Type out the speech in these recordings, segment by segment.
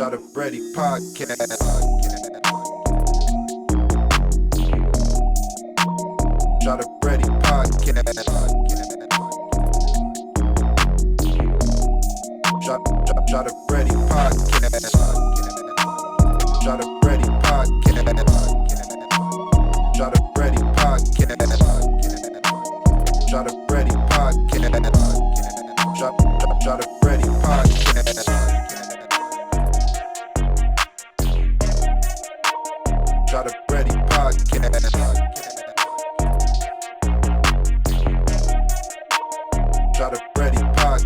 Shot of Brandy podcast. Shot of Brandy podcast. Shot of Brandy podcast. Shot of Brandy podcast. Shot of Brandy podcast. Shot of Brandy podcast. Shot of Brandy podcast. Shot of Brandy podcast. Shot of Brandy podcast. Shot of Brandy podcast.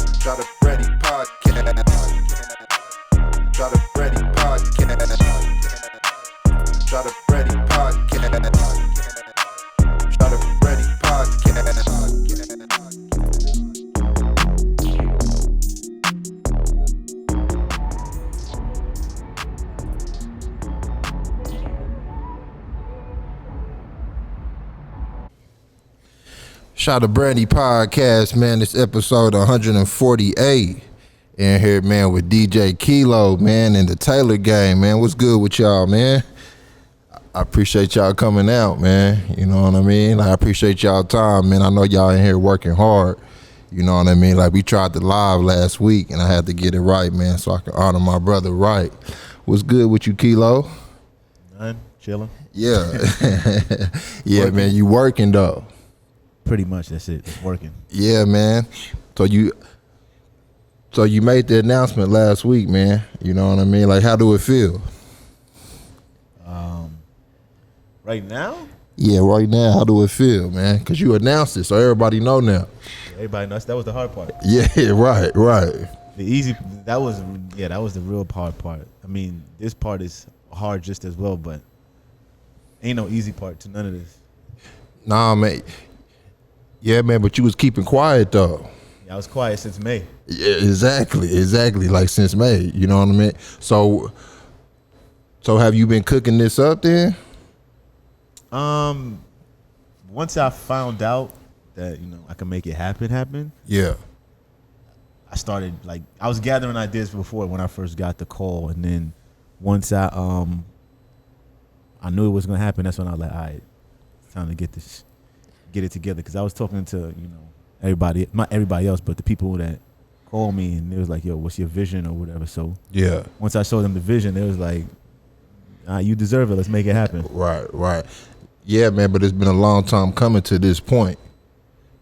Shot of Brandy podcast. Shot of Brandy podcast. Shot of Brandy podcast. Shot of Brandy podcast, man. This episode 148. In here, man, with DJ Keilo, man, and the Taylor gang, man. What's good with y'all, man? I appreciate y'all coming out, man. You know what I mean? Like, I appreciate y'all time, man. I know y'all in here working hard. You know what I mean? Like, we tried the live last week, and I had to get it right, man, so I can honor my brother right. What's good with you, Keilo? None. Chilling. Yeah. Yeah, working. Man, you working, though. Pretty much, that's it. It's working. Yeah, man. So you made the announcement last week, man. You know what I mean? Like, how do it feel? Right now? Yeah, right now. How do it feel, man? Because you announced it, so everybody know now. Everybody knows. That was the hard part. Yeah, right. That was the real hard part. I mean, this part is hard just as well, but ain't no easy part to none of this. Nah, man. Yeah, man, but you was keeping quiet, though. Yeah, I was quiet since May. Yeah, exactly. Like, since May, you know what I mean? So have you been cooking this up then? Once I found out that, I can make it happen. Yeah. I started, I was gathering ideas before when I first got the call, and then once I knew it was gonna happen, that's when I was like, all right, it's time to get it together. Because I was talking to, everybody, not everybody else, but the people that called me, and they was like, yo, what's your vision or whatever. So yeah, once I showed them the vision, they was like, you deserve it, let's make it happen. Right. Yeah, man, but it's been a long time coming to this point.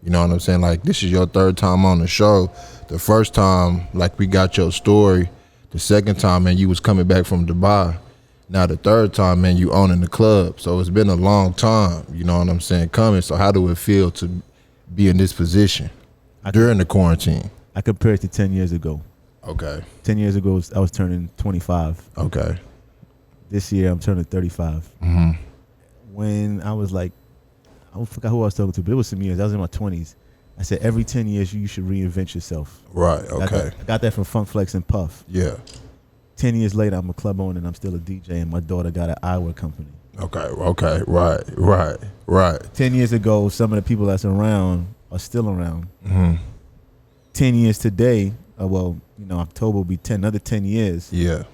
You know what I'm saying? Like, this is your third time on the show. The first time, like, we got your story. The second time, man, you was coming back from Dubai. Now the third time, man, you owning the club. So it's been a long time, you know what I'm saying, coming. So how do it feel to be in this position during the quarantine? I compare it to 10 years ago. Okay. 10 years ago, I was turning 25. Okay. This year, I'm turning 35. Mm-hmm. When I was I forgot who I was talking to, but it was some years. I was in my 20s. I said, every 10 years, you should reinvent yourself. Right, okay. I got that from Funk Flex and Puff. Yeah. 10 years later, I'm a club owner and I'm still a DJ, and my daughter got an eyewear company. Okay, right. 10 years ago, some of the people that's around are still around. Mm-hmm. 10 years today, October will be another 10 years. Yeah.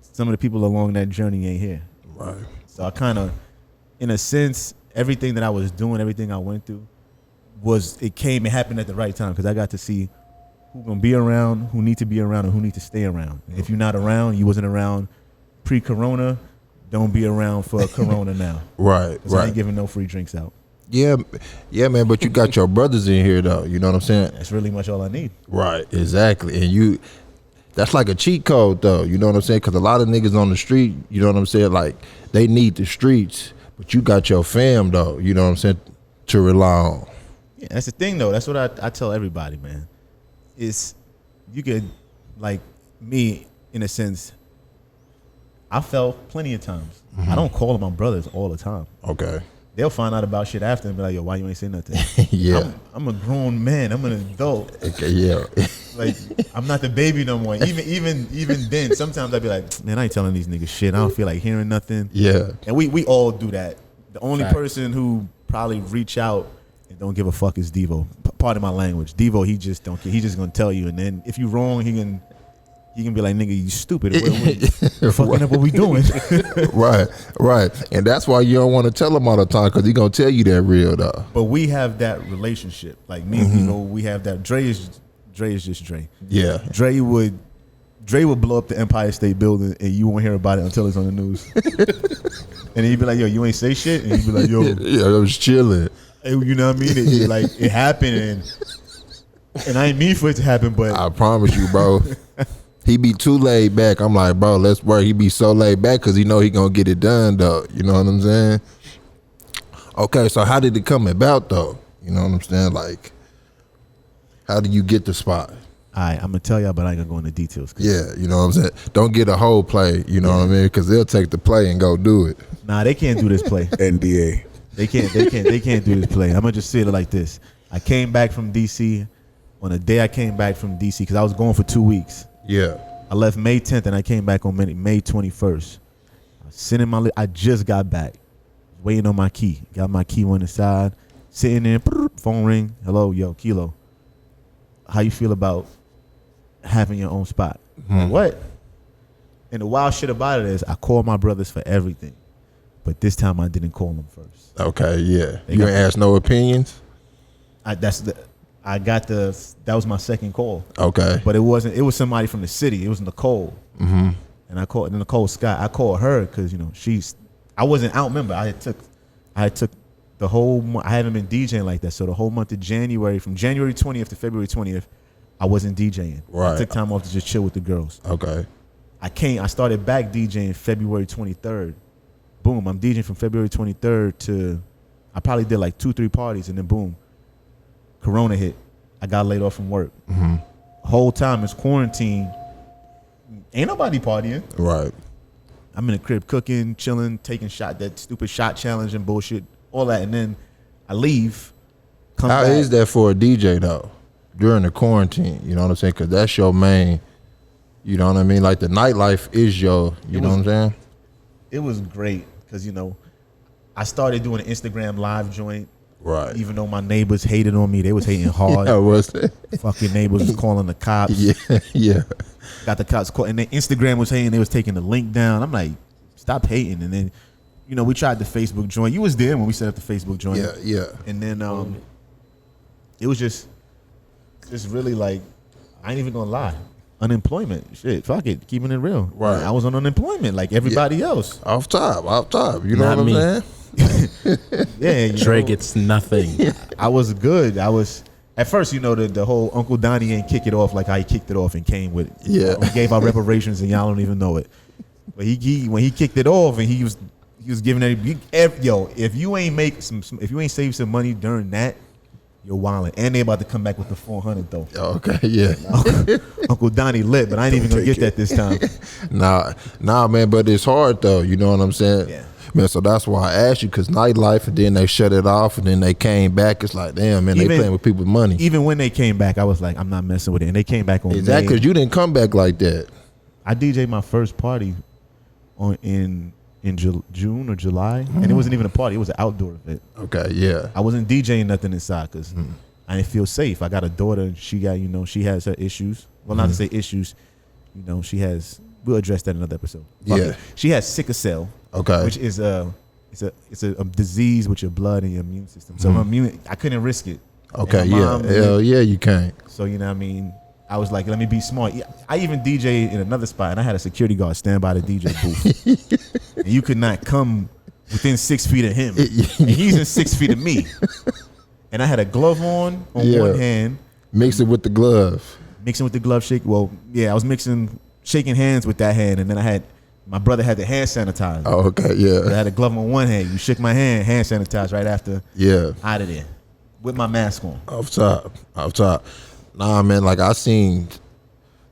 Some of the people along that journey ain't here. Right. So I kind of, in a sense, everything that I was doing, everything I went through, it happened at the right time, because I got to see who gonna be around, who need to be around, and who need to stay around. And if you're not around, you wasn't around pre-corona, don't be around for corona now. Right. I ain't giving no free drinks out. Yeah, man, but you got your brothers in here, though. You know what I'm saying? That's really much all I need. Right, exactly. And that's like a cheat code, though. You know what I'm saying? Because a lot of niggas on the street, you know what I'm saying? Like, they need the streets, but you got your fam, though. You know what I'm saying? To rely on. Yeah, that's the thing, though. That's what I tell everybody, man. Is you could, like me, in a sense, I fell plenty of times. Mm-hmm. I don't call them my brothers all the time. Okay. They'll find out about shit after and be like, yo, why you ain't say nothing? Yeah. I'm a grown man. I'm an adult. Okay, yeah. Like, I'm not the baby no more. Even then, sometimes I'd be like, man, I ain't telling these niggas shit. I don't feel like hearing nothing. Yeah. And we all do that. The only person who probably reach out and don't give a fuck is Devo. Pardon my language. Devo, he just don't care. He just gonna tell you, and then if you wrong, he can he can be like, nigga, you stupid. We're fucking up what we doing. right. And that's why you don't want to tell him all the time, because he gonna tell you that real though. But we have that relationship. Like me and Kilo, we have that. Dre is just Dre. Yeah. Dre would blow up the Empire State Building and you won't hear about it until it's on the news. And he'd be like, yo, you ain't say shit? And he'd be like, yo. Yeah, I was chilling. You know what I mean? It happened and I ain't mean for it to happen, but I promise you, bro. He be too laid back. I'm like, bro, let's work. He be so laid back because he know he gonna get it done, though. You know what I'm saying? Okay, so how did it come about, though? You know what I'm saying? Like, how did you get the spot? all right, I'm gonna tell y'all, but I ain't gonna go into details. Yeah, you know what I'm saying? Don't get a whole play, you know what I mean? Because they'll take the play and go do it. Nah, they can't do this play. NDA. They can't do this play. I'm gonna just say it like this. I came back from DC on the day I came back from DC because I was going for 2 weeks. Yeah. I left May 10th and I came back on May 21st. I was sitting I just got back, waiting on my key. Got my key on the side, sitting there, phone ring. Hello, yo, Keilo. How you feel about having your own spot? Like, what? And the wild shit about it is I call my brothers for everything, but this time I didn't call them first. Okay, yeah. They You ain't ask no opinions? That was my second call. Okay. But it was somebody from the city. It was Nicole. Mm-hmm. And I called Nicole Scott. I called her because, I wasn't out. Remember, I took the whole I haven't been DJing like that. So the whole month of January, from January 20th to February 20th, I wasn't DJing. Right. I took time off to just chill with the girls. Okay. I started back DJing February 23rd. Boom, I'm DJing from February 23rd to, I probably did like 2-3 parties, and then boom, Corona hit. I got laid off from work. Mm-hmm. Whole time it's quarantine. Ain't nobody partying. Right. I'm in the crib cooking, chilling, taking that stupid shot challenge and bullshit, all that, and then I leave. How is that for a DJ though during the quarantine? You know what I'm saying? Because that's your main. You know what I mean? Like the nightlife is your. You know what I'm saying? It was great because I started doing an Instagram live joint. Right. Even though my neighbors hated on me, they was hating hard. Yeah, was that? Fucking neighbors was calling the cops. Yeah. Got the cops call, and then Instagram was hating. They was taking the link down. I'm like, stop hating. And then, we tried the Facebook joint. You was there when we set up the Facebook joint. Yeah. And then it was just really like, I ain't even gonna lie. Unemployment, shit, fuck it, keeping it real. Right. I was on unemployment like everybody else. Off top. You know Not what I'm me. saying? Yeah, Dre gets nothing. I was good. At first, the whole Uncle Donnie ain't kick it off like how he kicked it off and came with it. Yeah. We gave out reparations and y'all don't even know it. But when he kicked it off and he was giving if you ain't save some money during that, you're wildin'. And they about to come back with the 400 though. Okay, yeah. Uncle Donnie lit, but I ain't even gonna get that this time. Nah, man, but it's hard though. You know what I'm saying? Yeah. Man, so that's why I asked you, because nightlife, and then they shut it off, and then they came back. It's like, damn, man, they playing with people's money. Even when they came back, I was like, I'm not messing with it. And they came back on Exactly, because you didn't come back like that. I DJ'd my first party in June or July, and it wasn't even a party. It was an outdoor event. Okay, yeah. I wasn't DJing nothing inside because I didn't feel safe. I got a daughter, and she got, she has her issues. Well, not to say issues, she has. We'll address that in another episode. Yeah. She has sickle cell. Okay. Which is it's a disease with your blood and your immune system. So I couldn't risk it. Okay, And my mom Hell yeah, you can't. So you know what I mean. I was like, let me be smart. I even DJ'd in another spot, and I had a security guard stand by the DJ booth, and you could not come within 6 feet of him, and he's in 6 feet of me. And I had a glove on one hand, mix it with the glove, mixing with the glove shake. Well, yeah, I was shaking hands with that hand, and then my brother had the hand sanitizer. Oh, okay, yeah. I had a glove on one hand. You shook my hand sanitized right after. Yeah. Out of there, with my mask on. Off top. Nah, man, like I seen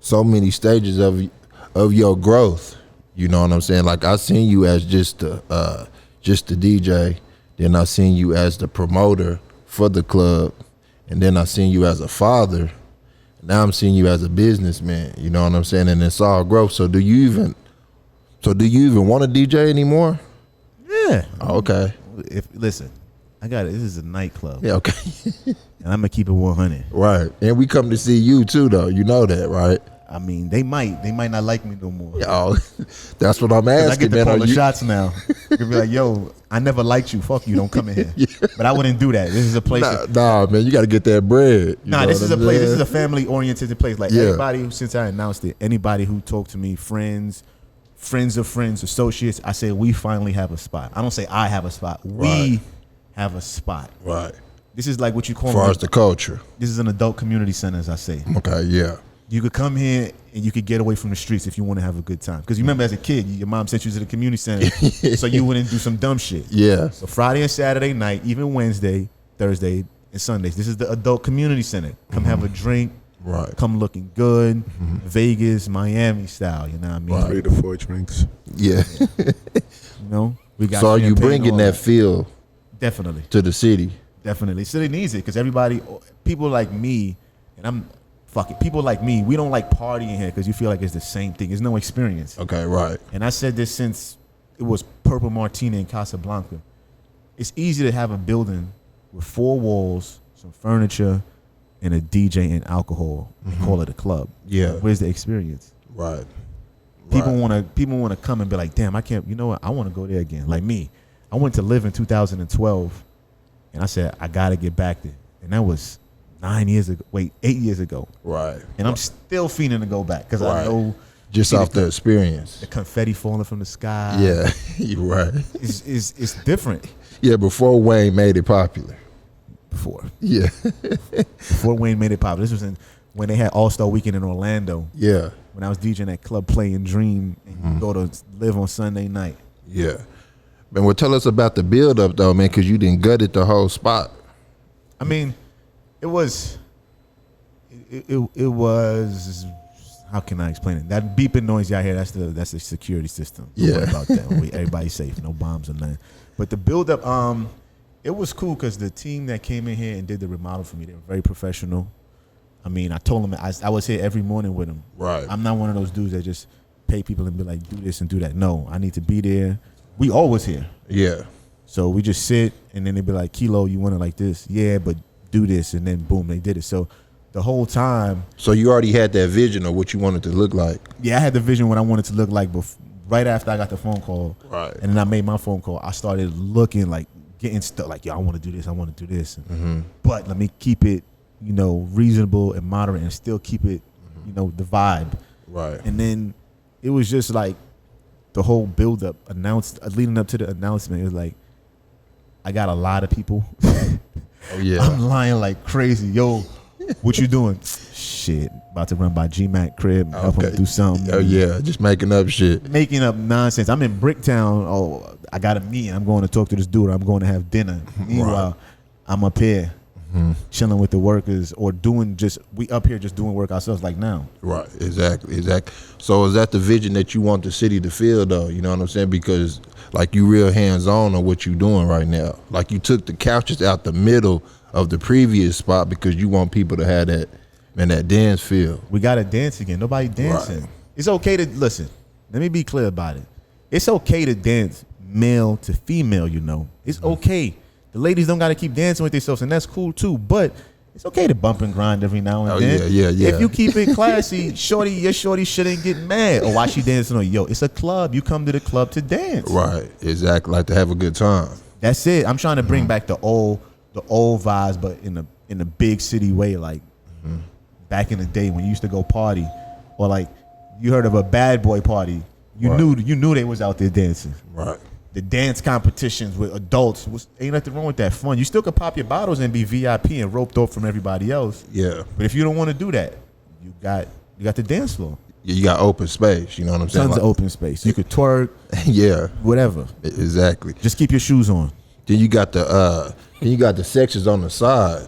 so many stages of your growth. You know what I'm saying? Like I seen you as just the DJ, then I seen you as the promoter for the club, and then I seen you as a father. Now I'm seeing you as a businessman. You know what I'm saying? And it's all growth. So do you even want to DJ anymore? Yeah. Oh, okay. Listen, I got it. This is a nightclub. Yeah. Okay. And I'm gonna keep it 100. Right. And we come to see you too, though. You know that, right? I mean, they might not like me no more. Oh, that's what I'm asking. I get to man. call Are the you- shots now. You'll be like, yo, I never liked you. Fuck you. Don't come in here. But I wouldn't do that. This is a place. Nah, man, you got to get that bread. Nah, this is a place. This is a family-oriented place. Like Yeah. everybody who, since I announced it, anybody who talked to me, friends of friends, associates, I say we finally have a spot. I don't say I have a spot. We Right. have a spot. Right. This is like what you call As far as the culture. This is an adult community center, as I say. Okay, yeah. You could come here and you could get away from the streets if you want to have a good time. Because you remember as a kid, your mom sent you to the community center so you wouldn't do some dumb shit. Yeah. So Friday and Saturday night, even Wednesday, Thursday, and Sundays, this is the adult community center. Come have a drink. Right. Come looking good. Vegas, Miami style, you know what I mean? 3 to 4 drinks. Yeah. You know? We got So are you champagne, bringing all that feel Definitely. to the city? Definitely. City needs it because people like me, and people like me, we don't like partying here because you feel like it's the same thing. There's no experience. Okay, right. And I said this since it was Purple Martini in Casablanca. It's easy to have a building with 4 walls, some furniture, and a DJ and alcohol and call it a club. Yeah. Where's the experience? Right. People Right. wanna come and be like, damn, I can't. You know what? I want to go there again. Like me, I went to live in 2012, and I said I gotta get back there, and that was 8 years ago, Right. and I'm still feeling to go back because Right. I know Just see off the experience. the confetti falling from the sky. Yeah, you're right. It's different. Yeah, before Wayne made it popular. Before Yeah. Wayne made it popular, this was when they had All-Star Weekend in Orlando. Yeah. When I was DJing at Club Play and Dream, and you go to live on Sunday night. Yeah. Man, well, tell us about the build up though, man, because you didn't gutted the whole spot. I mean, it was. How can I explain it? That beeping noise y'all hear, that's the security system. Don't worry Yeah. about that. Everybody's safe, no bombs or nothing. But the build up, it was cool because the team that came in here and did the remodel for me, they were very professional. I mean, I told them I was here every morning with them. Right. I'm not one of those dudes that just pay people and be like, do this and do that. No, I need to be there. We always here. Yeah. So we just sit, and then they'd be like, Kilo, you want it like this? Yeah, but do this. And then, boom, they did it. So the whole time. So you already had that vision of what you wanted to look like. Yeah, I had the vision what I wanted to look like right after I got the phone call. Right. And then I made my phone call. I started looking, like, getting stuck. Like, yo, I want to do this. I want to do this. But let me keep it, reasonable and moderate and still keep it, the vibe. Right. And then it was just like the whole build up leading up to the announcement. It was like, I got a lot of people. Oh yeah. I'm lying like crazy. Yo, what you doing? Shit, about to run by G-Mac crib, help him do something. Oh yeah, just making up shit. Making up nonsense. I'm in Bricktown. Oh, I got a meeting. I'm going to talk to this dude. I'm going to have dinner. Meanwhile, I'm up here chilling with the workers or we up here just doing work ourselves like now. Right, exactly. So is that the vision that you want the city to feel though? You know what I'm saying? Because like you real hands-on on what you doing right now. Like you took the couches out the middle of the previous spot because you want people to have that dance feel. We got to dance again. Nobody dancing. Right. It's okay to, listen, let me be clear about it. It's okay to dance male to female, It's okay. The ladies don't got to keep dancing with themselves, and that's cool too. But it's okay to bump and grind every now and then. Yeah. If you keep it classy, your shorty shouldn't get mad. Or why she dancing? Yo, it's a club. You come to the club to dance. Right, exactly. Like to have a good time. That's it. I'm trying to bring back the old vibes, but in a big city way, like back in the day when you used to go party, or like you heard of a bad boy party. You knew they was out there dancing. Right. The dance competitions with adults ain't nothing wrong with that. Fun. You still could pop your bottles and be VIP and roped off from everybody else. Yeah. But if you don't want to do that, you got the dance floor. You got open space. You know what I'm saying? Tons of open space. You could twerk. Yeah. Whatever. Exactly. Just keep your shoes on. Then you got the sections on the side.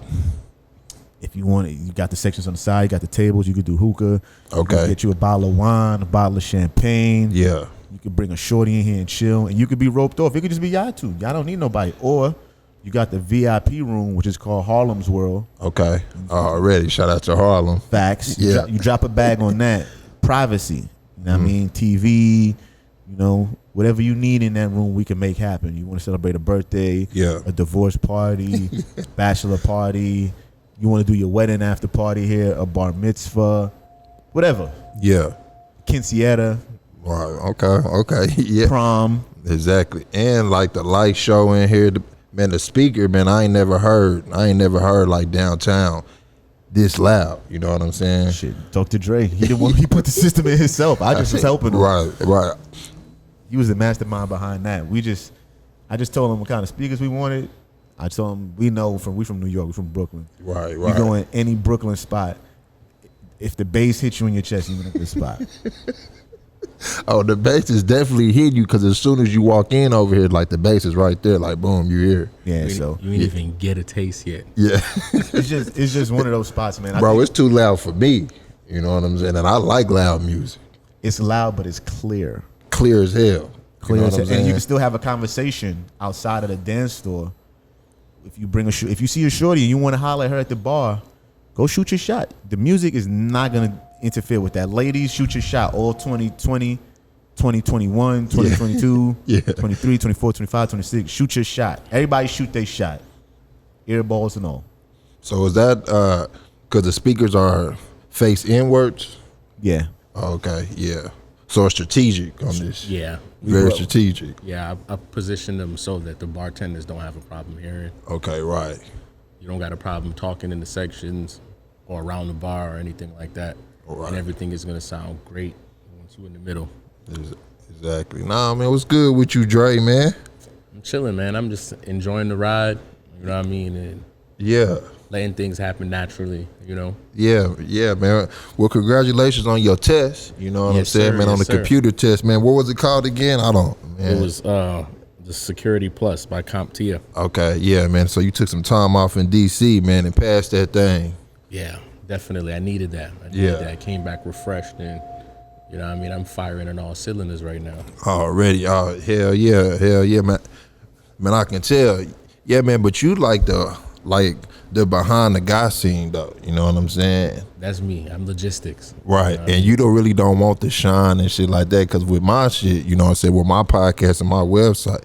If you want it, you got the sections on the side. You got the tables. You could do hookah. Okay. You could get you a bottle of wine, a bottle of champagne. Yeah. You could bring a shorty in here and chill, and you could be roped off. It could just be y'all two. Y'all don't need nobody. Or you got the VIP room, which is called Harlem's World. Okay. Already. Shout out to Harlem. Facts. Yeah. You drop a bag on that. Privacy. You know what I mean? TV. Whatever you need in that room, we can make happen. You want to celebrate a birthday, Yeah. a divorce party, bachelor party. You want to do your wedding after party here, a bar mitzvah, whatever. Yeah. Quinceañera, Wow. Okay. Yeah. prom. Exactly. And like the light show in here, man, the speaker, man, I ain't never heard like downtown this loud. You know what I'm saying? Shit, talk to Dre. He didn't want. He put the system in himself. I just was helping him. Right. He was the mastermind behind that. I just told him what kind of speakers we wanted. I told him we from New York, we from Brooklyn. Right. You go in any Brooklyn spot, if the bass hits you in your chest, you're in a good spot. Oh, the bass is definitely hitting you because as soon as you walk in over here, like the bass is right there, like boom, you're here. Yeah, You ain't even get a taste yet. Yeah. it's just one of those spots, man. Bro, it's too loud for me. You know what I'm saying? And I like loud music. It's loud, but it's clear. Clear as hell. Clear as hell. saying? And you can still have a conversation outside of the dance store. If you see a shorty and you want to holler at her at the bar, go shoot your shot. The music is not gonna interfere with that. Ladies, shoot your shot. All 2020, 2021, 2022, Yeah. 23, 24, 25, 26. Shoot your shot. Everybody shoot their shot. Earballs and all. So is that because the speakers are face inwards? Yeah. Oh, okay, yeah. So it's strategic on this. Yeah. Very strategic. Yeah, I positioned them so that the bartenders don't have a problem hearing. Okay, right. You don't got a problem talking in the sections or around the bar or anything like that. Right. And everything is gonna sound great once you're in the middle. Exactly. Nah, man, what's good with you, Dre, man? I'm chilling, man. I'm just enjoying the ride. You know what I mean? And Yeah. letting things happen naturally, you know? Yeah, man. Well, congratulations on your test. You know what I'm Yes, saying, sir. man, on Yes, the sir. computer test, man. What was it called again? I don't, man. It was the Security Plus by CompTIA. Okay, yeah, man. So you took some time off in DC, man, and passed that thing. Yeah, definitely. I needed that. I came back refreshed and, you know what I mean? I'm firing on all cylinders right now. Already. Oh, hell yeah, man. Man, I can tell. Yeah, man, but you like the behind the guy scene though. You know what I'm saying? That's me. I'm logistics. Right. You know what I And you really don't want the shine and shit like that. Cause with my shit, you know what I'm saying, with my podcast and my website,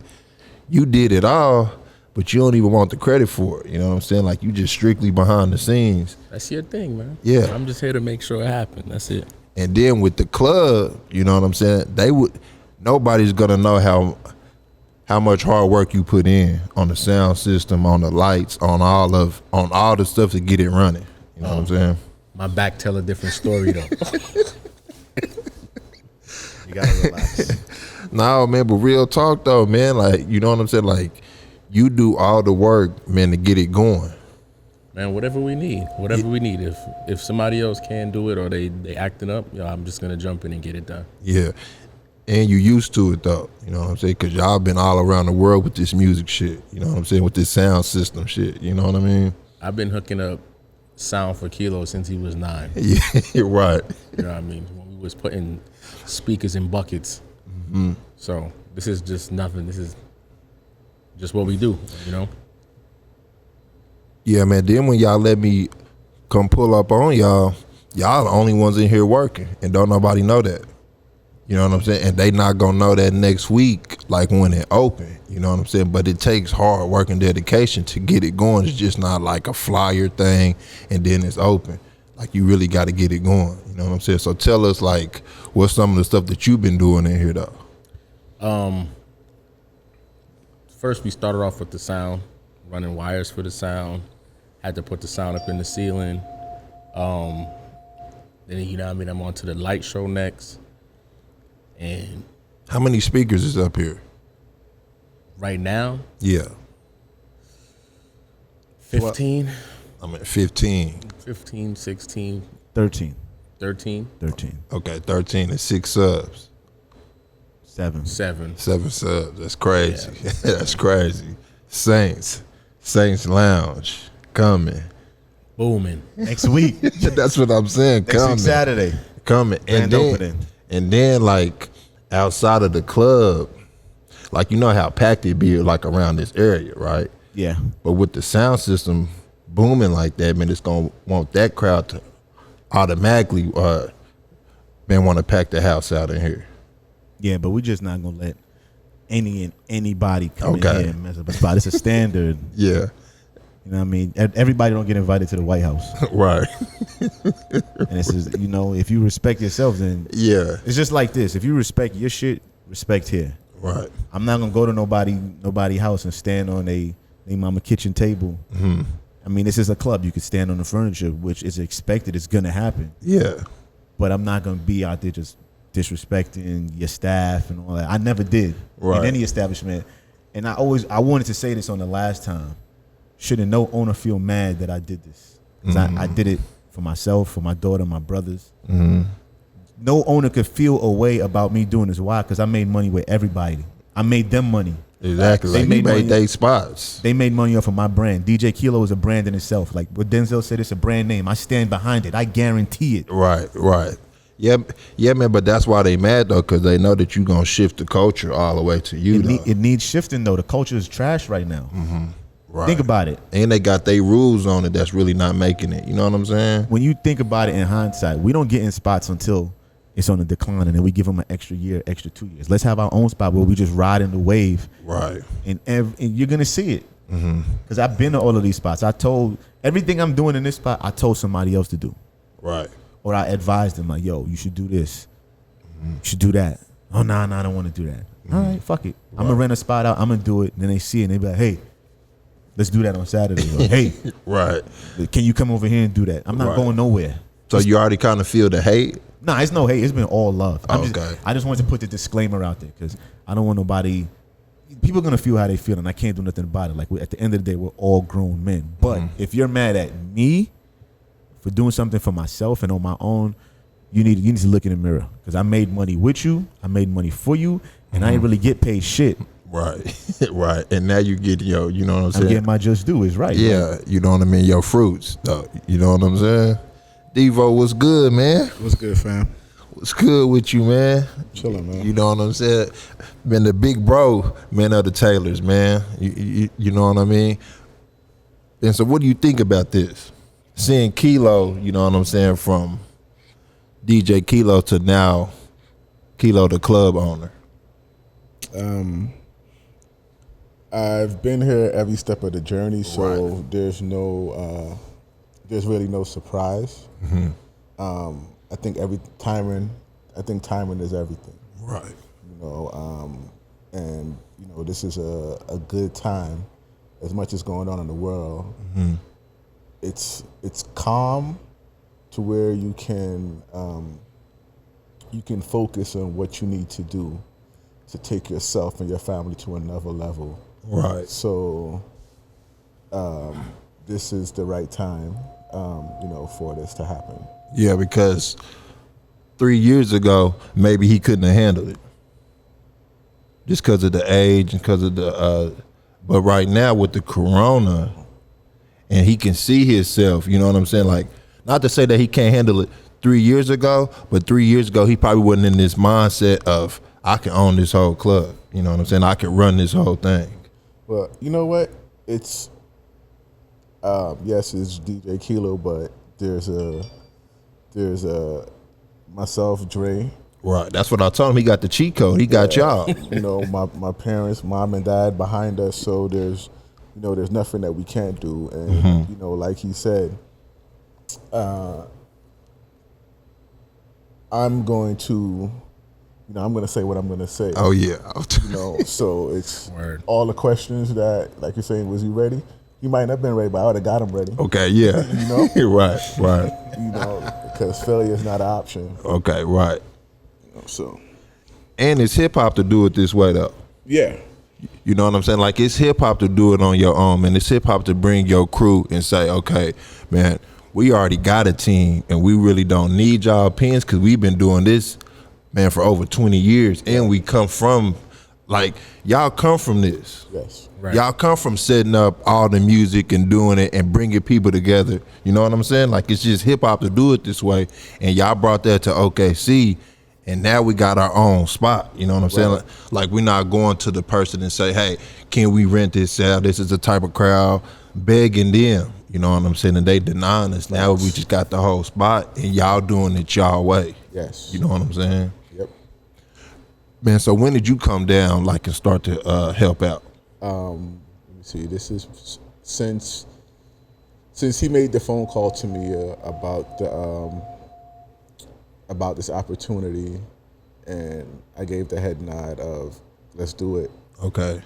you did it all, but you don't even want the credit for it. You know what I'm saying? Like you just strictly behind the scenes. That's your thing, man. Yeah. I'm just here to make sure it happens. That's it. And then with the club, you know what I'm saying? Nobody's gonna know how much hard work you put in on the sound system, on the lights, on all the stuff to get it running. You know what I'm saying? My back tell a different story though. You gotta relax. No, man, but real talk though, man, like, you know what I'm saying? Like, you do all the work, man, to get it going. Man, whatever we need. If somebody else can't do it or they acting up, I'm just gonna jump in and get it done. Yeah. And you used to it though, you know what I'm saying? Cause y'all been all around the world with this music shit, you know what I'm saying? With this sound system shit, you know what I mean? I've been hooking up sound for Keilo since he was 9. Yeah, right. You know what I mean? When we was putting speakers in buckets. Mm-hmm. So this is just nothing. This is just what we do, you know? Yeah, man, then when y'all let me come pull up on y'all the only ones in here working and don't nobody know that. You know what I'm saying? And they not gonna know that next week, like when it open. You know what I'm saying? But it takes hard work and dedication to get it going. It's just not like a flyer thing and then it's open. Like you really got to get it going. You know what I'm saying? So tell us like what's some of the stuff that you've been doing in here though. First we started off with the sound, running wires for the sound. Had to put the sound up in the ceiling. Then you know what I mean, I'm on to the light show next. And How many speakers is up here? right now, Yeah. 15, I'm at 15. 15, 16, 13. 13, 13. Okay, 13 and 6 subs. 7. 7. 7 subs. That's crazy. That's crazy. Saints Lounge coming. Booming. Next week. That's what I'm saying. Next week, Saturday. Coming. Grand opening. And then like outside of the club, like you know how packed it be like around this area, right? Yeah. But with the sound system booming like that, man, it's gonna want that crowd to automatically man want to pack the house out in here. Yeah, but we're just not gonna let anybody come in Okay. here and mess up a spot. It's a standard. Yeah. You know what I mean? Everybody don't get invited to the White House. Right. And it's just, you know, if you respect yourself, then Yeah. it's just like this. If you respect your shit, respect here. Right. I'm not gonna go to nobody house and stand on they mama kitchen table. Mm-hmm. I mean, this is a club. You could stand on the furniture, which is expected. It's gonna happen. Yeah. But I'm not gonna be out there just disrespecting your staff and all that. I never did in any establishment. And I wanted to say this on the last time. Shouldn't no owner feel mad that I did this? Because I did it for myself, for my daughter, my brothers. Mm-hmm. No owner could feel a way about me doing this. Why? Because I made money with everybody. I made them money. Exactly. They Like made you made money. their spots. They made money off of my brand. DJ Keilo is a brand in itself. Like what Denzel said, it's a brand name. I stand behind it. I guarantee it. Right. Yeah, man. But that's why they mad though, because they know that you gonna shift the culture all the way to you. It needs shifting though. The culture is trash right now. Mm-hmm. Right. Think about it. And they got their rules on it that's really not making it. You know what I'm saying? When you think about it in hindsight, we don't get in spots until it's on the decline, and then we give them an extra year, extra 2 years. Let's have our own spot where we just ride in the wave. Right. And you're gonna see it. Mm-hmm. Because I've been to all of these spots. I told everything I'm doing in this spot, I told somebody else to do. Right. Or I advised them like, yo, you should do this. You should do that. Oh, no, I don't want to do that. All right, fuck it. I'm going to rent a spot out. I'm going to do it. And then they see it and they be like, hey, let's do that on Saturday. Or, hey, Right. can you come over here and do that? I'm not going nowhere. So you already kind of feel the hate? Nah, it's no hate. It's been all love. Okay. I just wanted to put the disclaimer out there because I don't want nobody. People are going to feel how they feel, and I can't do nothing about it. Like, at the end of the day, we're all grown men. But if you're mad at me for doing something for myself and on my own, you need to look in the mirror because I made money with you. I made money for you, and I ain't really get paid shit. Right. Right. And now you get you know what I'm saying? I'm getting my just due. Is right. Yeah. Right? You know what I mean? Your fruits, though. You know what I'm saying? Devo, what's good, man? What's good, fam? What's good with you, man? Chilling, man. You know what I'm saying? Been the big bro, man, of the Taylors, man. You know what I mean? And so what do you think about this? Seeing Keilo, you know what I'm saying, from DJ Keilo to now Keilo the club owner. I've been here every step of the journey, so there's really no surprise. I think timing is everything. Right. You know, and you know this is a good time. As much as going on in the world, it's calm to where you can focus on what you need to do to take yourself and your family to another level. Right. So this is the right time, you know, for this to happen. Yeah, because 3 years ago, maybe he couldn't have handled it. Just because of the age and because of the, but right now with the corona, and he can see himself, you know what I'm saying? Like, not to say that he can't handle it 3 years ago, but 3 years ago, he probably wasn't in this mindset of, I can own this whole club. You know what I'm saying? I can run this whole thing. Well, you know what? It's, yes, it's DJ Keilo, but there's myself, Dre. Right. That's what I told him. He got the cheat code. He got y'all. You know, my parents, mom and dad behind us. So there's nothing that we can't do. And you know, like he said, I'm going to say what I'm going to say. Oh yeah. You know, so it's all the questions that, like you're saying, was he ready? He might not have been ready, but I would have got him ready. Okay. Yeah. You know. Right. You know, because failure is not an option. Okay. Right. So, and it's hip hop to do it this way though. yeah. You know what I'm saying? Like, it's hip hop to do it on your own, man. It's hip hop to bring your crew and say, okay, man, we already got a team and we really don't need y'all opinions because we've been doing this, man, for over 20 years. And we come from, like, y'all come from this. Yes. Right. Y'all come from setting up all the music and doing it and bringing people together. You know what I'm saying? Like, it's just hip hop to do it this way. And y'all brought that to OKC. And now we got our own spot. You know what I'm saying? Like, we're not going to the person and say, hey, can we rent this out? This is the type of crowd, begging them. You know what I'm saying? And they denying us. Now we just got the whole spot and y'all doing it y'all way. Yes. You know what I'm saying? Yep. Man, so when did you come down, like, and start to help out? Let me see. This is since since he made the phone call to me about this opportunity, and I gave the head nod of let's do it. Okay.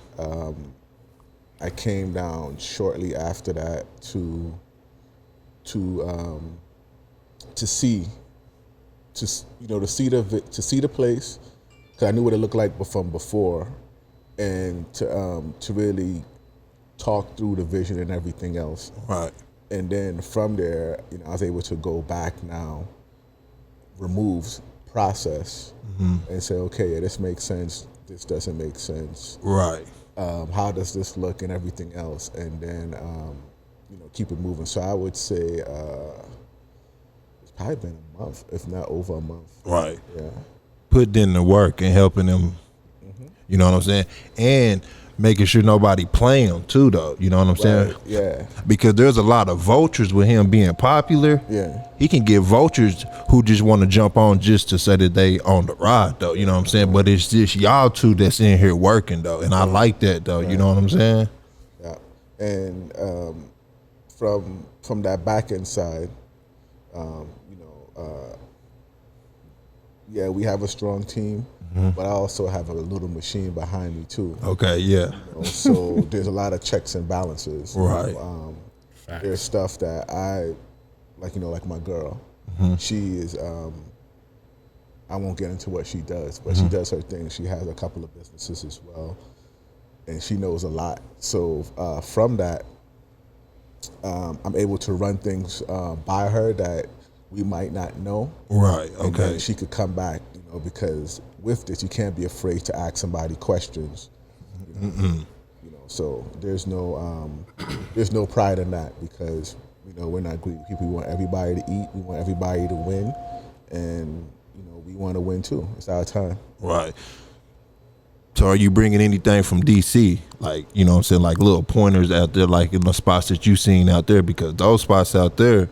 I came down shortly after that to see the place, because I knew what it looked like from before, and to really talk through the vision and everything else. Right. And then from there, I was able to go back now, remove, process, and say, okay, yeah, this makes sense. This doesn't make sense. Right. How does this look and everything else, and then keep it moving. So I would say it's probably been a month, if not over a month. Right. Yeah. Putting in the work and helping them. You know what I'm saying? And making sure nobody playing him too, though. You know what I'm saying? Yeah. Because there's a lot of vultures with him being popular. Yeah. He can get vultures who just want to jump on just to say that they on the ride, though. You know what I'm saying? But it's just y'all two that's in here working, though. And I like that, though. You know what I'm saying? Yeah. And from that back end side, yeah, we have a strong team, but I also have a little machine behind me too. Okay, yeah. So there's a lot of checks and balances. Right. There's stuff that I, like my girl, she is, I won't get into what she does, but she does her thing. She has a couple of businesses as well, and she knows a lot. So from that, I'm able to run things by her that we might not know. Right, And okay. then she could come back, because with this, you can't be afraid to ask somebody questions. So there's no pride in that, because we're not greedy people. We want everybody to eat. We want everybody to win, and we want to win too. It's our time. Right. So are you bringing anything from DC? Like, you know what I'm saying, like little pointers out there, like in the spots that you seen out there? Because those spots out there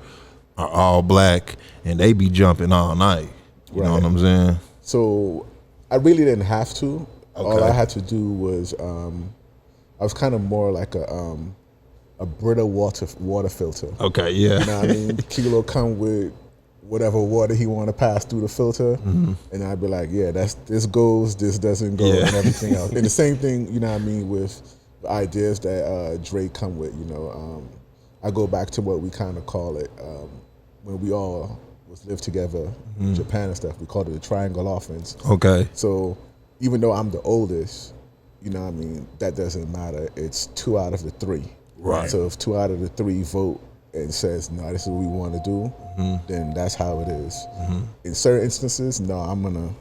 are all black and they be jumping all night. You know what I'm saying? So I really didn't have to. Okay. All I had to do was I was kind of more like a Brita water filter. Okay, yeah. You know what I mean? Kilo come with whatever water he want to pass through the filter, and I'd be like, yeah, this goes, this doesn't go, and everything else. And the same thing, you know what I mean, with the ideas that Dre come with. I go back to what we kind of call it when we all live together in Japan and stuff. We called it the triangle offense. Okay. So even though I'm the oldest, you know what I mean, that doesn't matter. It's 2 out of the 3. Right. So if 2 out of the 3 vote and says, no, this is what we want to do, then that's how it is. In certain instances, no, I'm going to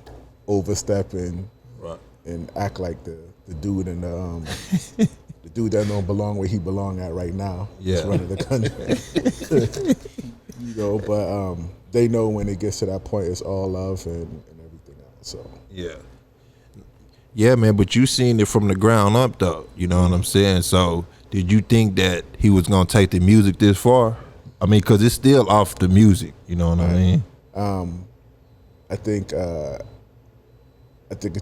overstep and act like the dude in the dude that don't belong where he belong at right now. Yeah. He's running the country. But they know when it gets to that point, it's all love and everything else. So Yeah, man, but you seen it from the ground up, though. You know what I'm saying? So did you think that he was going to take the music this far? I mean, because it's still off the music. You know what I mean? I think it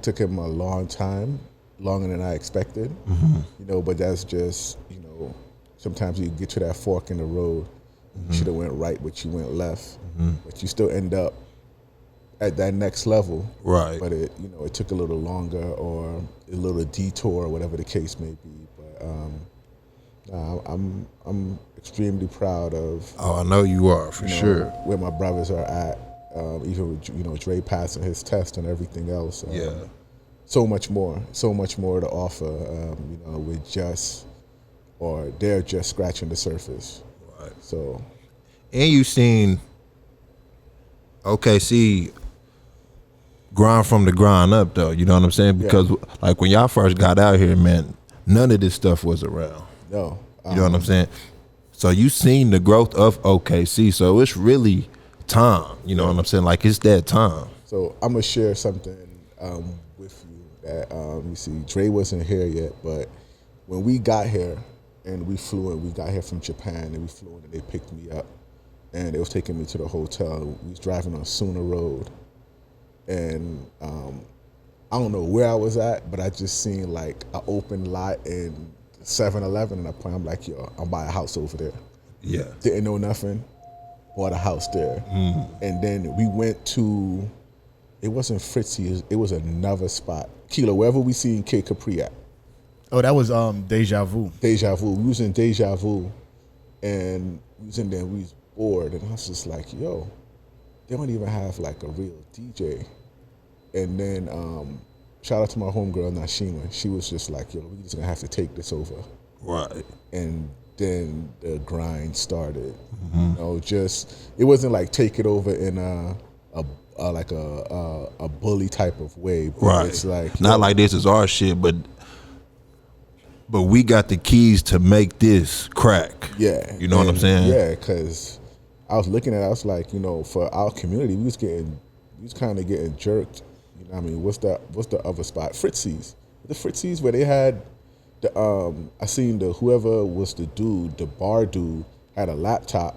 took him a long time, longer than I expected. But that's just, sometimes you get to that fork in the road. You should have went right, but you went left. But you still end up at that next level. Right. But it took a little longer, or a little detour, or whatever the case may be. But I'm extremely proud of. Oh, I know you are, for sure. Where my brothers are at. Even with, Dre passing his test and everything else. So much more to offer. They're just scratching the surface. Right. So. And you seen OKC grind from the ground up, though. You know what I'm saying? Because like when y'all first got out here, man, none of this stuff was around. No. You know what I'm saying? So you seen the growth of OKC. So it's really time. You know what I'm saying? Like, it's that time. So I'm gonna share something with you that you see. Dre wasn't here yet, but when we got here and we flew in, we got here from Japan and we flew in and they picked me up and they was taking me to the hotel. We was driving on Sooner Road, and I don't know where I was at, but I just seen like an open lot in 7-Eleven, and I'm like, yo, I'll buy a house over there. Yeah. Didn't know nothing. Bought a house there. And then we went to, it wasn't Fritzy, it was another spot. Keilo, wherever we seen Kid Capri at. Oh, that was Deja Vu. Deja Vu. We was in Deja Vu, and we was in there, we was bored, and I was just like, yo, they don't even have like a real DJ. And then shout out to my homegirl Nashima. She was just like, yo, we're just gonna have to take this over. Right. And then the grind started. You know, just it wasn't like take it over in a bully type of way. But Right. it's like not like this is our shit, but we got the keys to make this crack. Yeah. You know what I'm saying? Yeah, because I was looking at it, I was like, you know, for our community, we was kind of getting jerked. You know what I mean? What's the other spot? Fritzy's. The Fritzy's where they had the I seen whoever was the dude, the bar dude, had a laptop,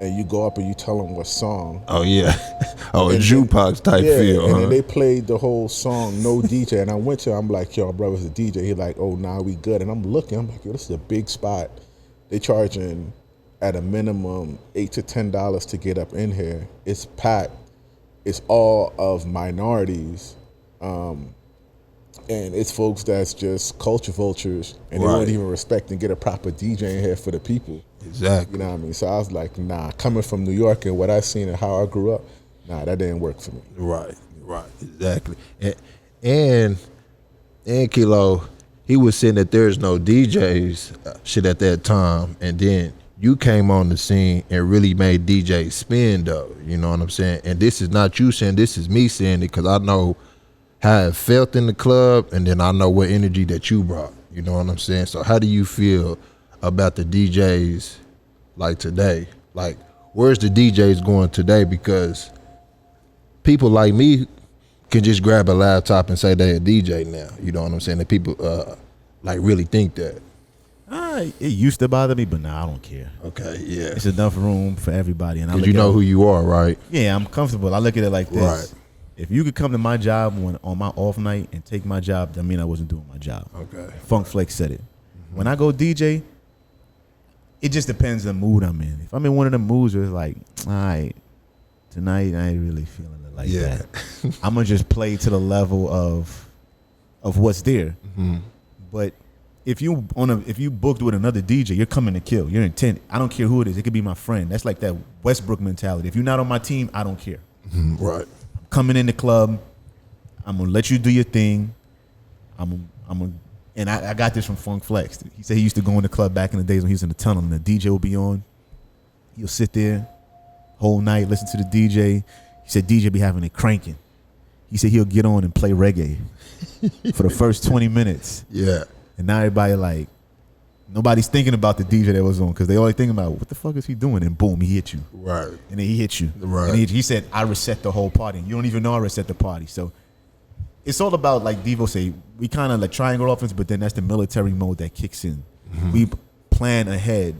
and you go up and you tell them what song. Oh yeah. Oh, a And jukebox type Yeah, feel. and Huh? then they played the whole song, no DJ. And I went to, I'm like, yo, brother's a DJ. He like, oh, nah, we good. And I'm looking, I'm like, yo, this is a big spot. They charging at a minimum $8 to $10 to get up in here. It's packed. It's all of minorities. And it's folks that's just culture vultures, and they Right. won't even respect and get a proper DJ in here for the people. Exactly. You know what I mean? So I was like, nah, coming from New York and what I seen and how I grew up, nah, that didn't work for me. Right. Exactly. And Kilo, he was saying that there's no DJs shit at that time, and then you came on the scene and really made DJs spin though. You know what I'm saying? And this is not you saying, this is me saying it, because I know how it felt in the club, and then I know what energy that you brought. You know what I'm saying? So how do you feel about the DJs like today? Like, where's the DJs going today? Because people like me can just grab a laptop and say they a DJ now. You know what I'm saying? That people like really think that. It used to bother me, but now I don't care. Okay, yeah. It's enough room for everybody, and I Because look you at know it- who you are, right? Yeah, I'm comfortable. I look at it like this. Right. If you could come to my job on my off night and take my job, that mean I wasn't doing my job. Okay. Funk Flex said it. When I go DJ, it just depends on the mood I'm in. If I'm in one of the moods where it's like, all right, tonight I ain't really feeling it like Yeah. that. I'm gonna just play to the level of what's there. But if you booked with another DJ, you're coming to kill. You're intent. I don't care who it is. It could be my friend. That's like that Westbrook mentality. If you're not on my team, I don't care. Right. Coming in the club, I'm gonna let you do your thing. And I got this from Funk Flex. He said he used to go in the club back in the days when he was in the tunnel, and the DJ will be on. He'll sit there whole night, listen to the DJ. He said DJ be having it cranking. He said he'll get on and play reggae for the first 20 minutes. Yeah. And now everybody like, nobody's thinking about the DJ that was on, because they only thinking about what the fuck is he doing, and boom, he hit you. Right. And then he hit you. Right. And he said, I reset the whole party. You don't even know I reset the party. So it's all about, like Devo say, we kind of like triangle offense, but then that's the military mode that kicks in. We plan ahead.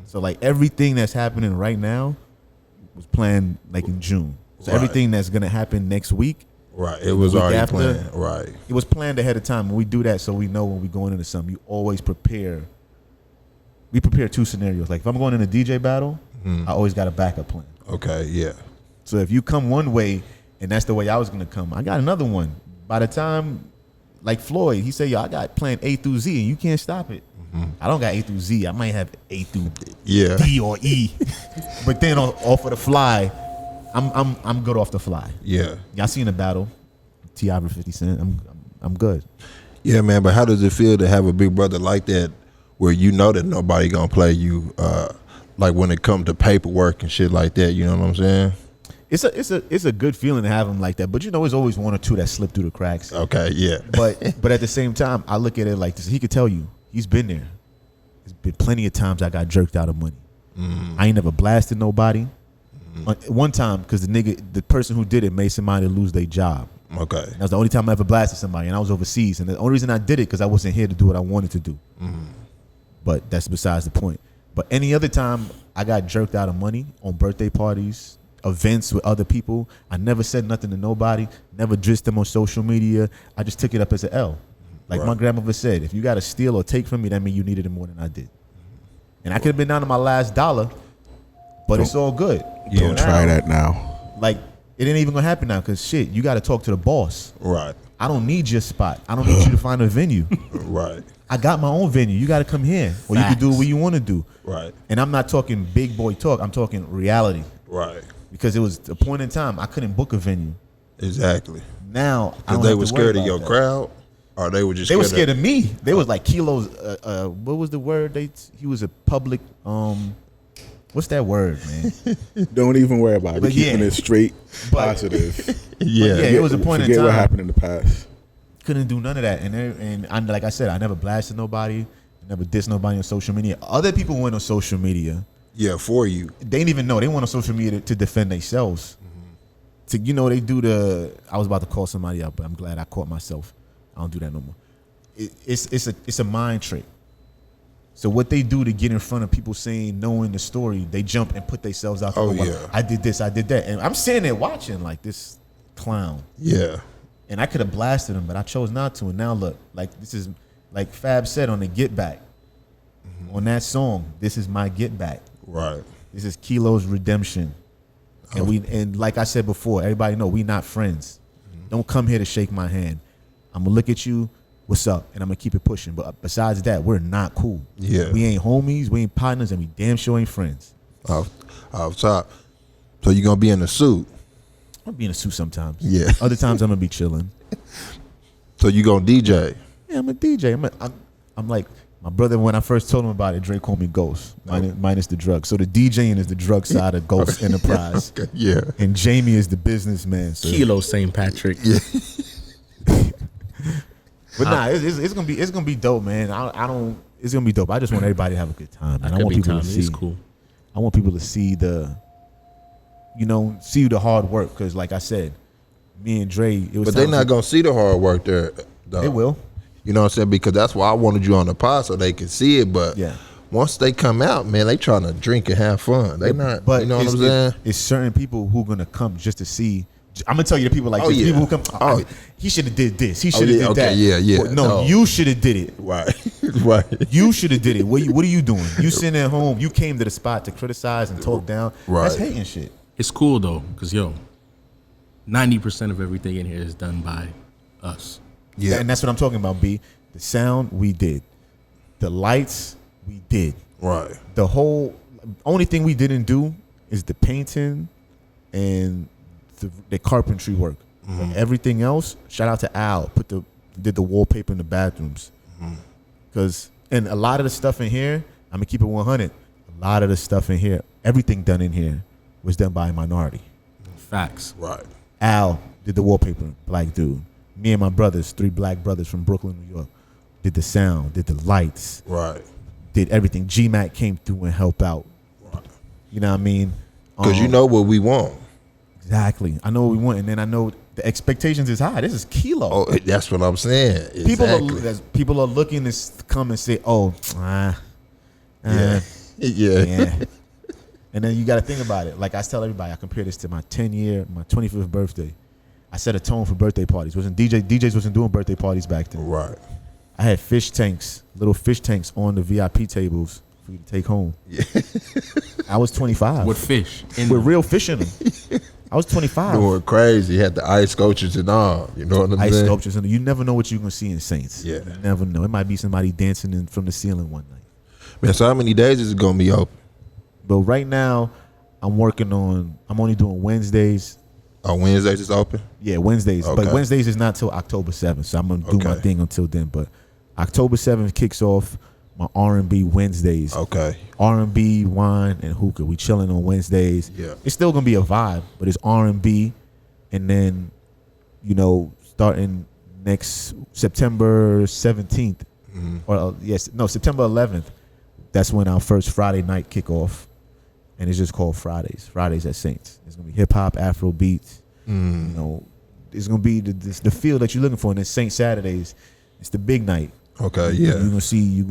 So like everything that's happening right now was planned like in June. So Right. everything that's going to happen next week, Right. It was week already after, planned. Right. it was planned ahead of time. And we do that so we know when we're going into something. You always prepare. We prepare two scenarios. Like if I'm going in a DJ battle, I always got a backup plan. Okay. Yeah. So if you come one way and that's the way I was gonna come, I got another one. By the time, like Floyd, he said, yo, I got plan A through Z and you can't stop it. I don't got A through Z. I might have A through Yeah. D or E. But then off of the fly, I'm good off the fly. Yeah. Y'all seen the battle, T.I. versus 50 Cent. I'm good. Yeah, man. But how does it feel to have a big brother like that, where you know that nobody gonna play you, like when it comes to paperwork and shit like that? You know what I'm saying? It's a good feeling to have him like that. But you know, there's always one or two that slip through the cracks. Okay. Yeah. But at the same time, I look at it like this. He could tell you. He's been there. There's been plenty of times I got jerked out of money. I ain't never blasted nobody. One time, because the person who did it made somebody lose their job. Okay. That was the only time I ever blasted somebody, and I was overseas. And the only reason I did it because I wasn't here to do what I wanted to do. But that's besides the point. But any other time I got jerked out of money on birthday parties, events with other people, I never said nothing to nobody, never dissed them on social media. I just took it up as an L. Like my grandmother said, if you got to steal or take from me, that means you needed it more than I did. And I could have been down to my last dollar, but it's all good. Don't try that now. Like, it ain't even gonna happen now because shit, you got to talk to the boss. Right. I don't need your spot. I don't need you to find a venue. Right. I got my own venue. You got to come here, or you can do what you want to do. Right. And I'm not talking big boy talk. I'm talking reality. Right. Because it was a point in time I couldn't book a venue. Exactly. Now, Because they were scared of your crowd, or they were just They were scared of me. They was like Kilo's. What was the word? He was a public. What's that word, man? Don't even worry about it. We're keeping it straight positive. Yeah, it was a point in Forget time. what happened in the past. Couldn't do none of that, and I, like I said, I never blasted nobody, I never dissed nobody on social media. Other people went on social media. Yeah, for you. They didn't even know they went on social media to defend themselves. To they do the. I was about to call somebody out, but I'm glad I caught myself. I don't do that no more. It's a mind trick. So what they do to get in front of people knowing the story, they jump and put themselves out there. Oh, yeah. I did this, I did that. And I'm sitting there watching like this clown. Yeah. And I could have blasted him, but I chose not to. And now look, like this is, like Fab said on the Get Back, on that song, this is my Get Back. Right. This is Kilo's redemption. And like I said before, everybody know we not friends. Don't come here to shake my hand. I'm going to look at you. What's up? And I'm going to keep it pushing. But besides that, we're not cool. Yeah. We ain't homies. We ain't partners. And we damn sure ain't friends. Off top. So you going to be in a suit? I'll be in a suit sometimes. Yeah. Other times I'm going to be chilling. So you going to DJ? Yeah, I'm a DJ. I'm like, my brother, when I first told him about it, Dre called me Ghost, minus the drugs. So the DJing is the drug side of Ghost Enterprise. Okay, yeah. And Jamie is the businessman. So. Kilo St. Patrick. Yeah. But nah, it's gonna be dope, man. It's gonna be dope. I just want everybody to have a good time. And I want people to see. It's cool. I want people to see the hard work. Because like I said, me and Dre, it was. But they're not gonna see the hard work there, though. They will. You know what I'm saying? Because that's why I wanted you on the pod so they could see it. But yeah. Once they come out, man, they trying to drink and have fun. They not. But you know what I'm saying? It's certain people who gonna come just to see. I'm gonna tell you the people like this. Yeah. People who come. He should have did this. He should have did okay, that. Yeah. Well, no, you should have did it. Right. Right. You should have did it. What are you doing? You sitting at home. You came to the spot to criticize and talk down. Right. That's hating shit. It's cool though, because 90% of everything in here is done by us. Yeah. And that's what I'm talking about, B. The sound, we did. The lights, we did. Right. The only thing we didn't do is the painting and the carpentry work. Everything else, shout out to Al, did the wallpaper in the bathrooms. And a lot of the stuff in here, I'm gonna keep it 100. A lot of the stuff in here, everything done in here was done by a minority. Facts. Right. Al did the wallpaper, black dude. Me and my brothers, 3 black brothers from Brooklyn, New York, did the sound, did the lights, Right. did everything. G-Mac came through and helped out. Right. You know what I mean? Because you know what we want. Exactly. I know what we want, and then I know the expectations is high. This is Kilo. Oh, that's what I'm saying. Exactly. People are looking to come and say, Yeah. And then you got to think about it. Like I tell everybody, I compare this to my 25th birthday. I set a tone for birthday parties. DJs wasn't doing birthday parties back then. Right. I had little fish tanks on the VIP tables for you to take home. Yeah. I was 25. With fish. With real fish in them. I was 25. Doing crazy. Had the ice sculptures and all. You know what I'm saying? Ice sculptures. And you never know what you're going to see in Saints. Yeah. You never know. It might be somebody dancing from the ceiling one night. Man, so how many days is it going to be open? But right now, I'm only doing Wednesdays. Oh, Wednesdays is open? Yeah, Wednesdays. Okay. But Wednesdays is not till October 7th. So I'm going to do my thing until then. But October 7th kicks off my R&B Wednesdays. Okay. R&B, wine, and hookah. We chilling on Wednesdays. Yeah. It's still going to be a vibe, but it's R&B. And then, starting next September 17th. September 11th. That's when our first Friday night kick off. And it's just called Fridays. Fridays at Saints. It's going to be hip-hop, Afro beats. It's going to be the feel that you're looking for. And then Saint Saturdays, it's the big night. Okay, You're yeah. going to see,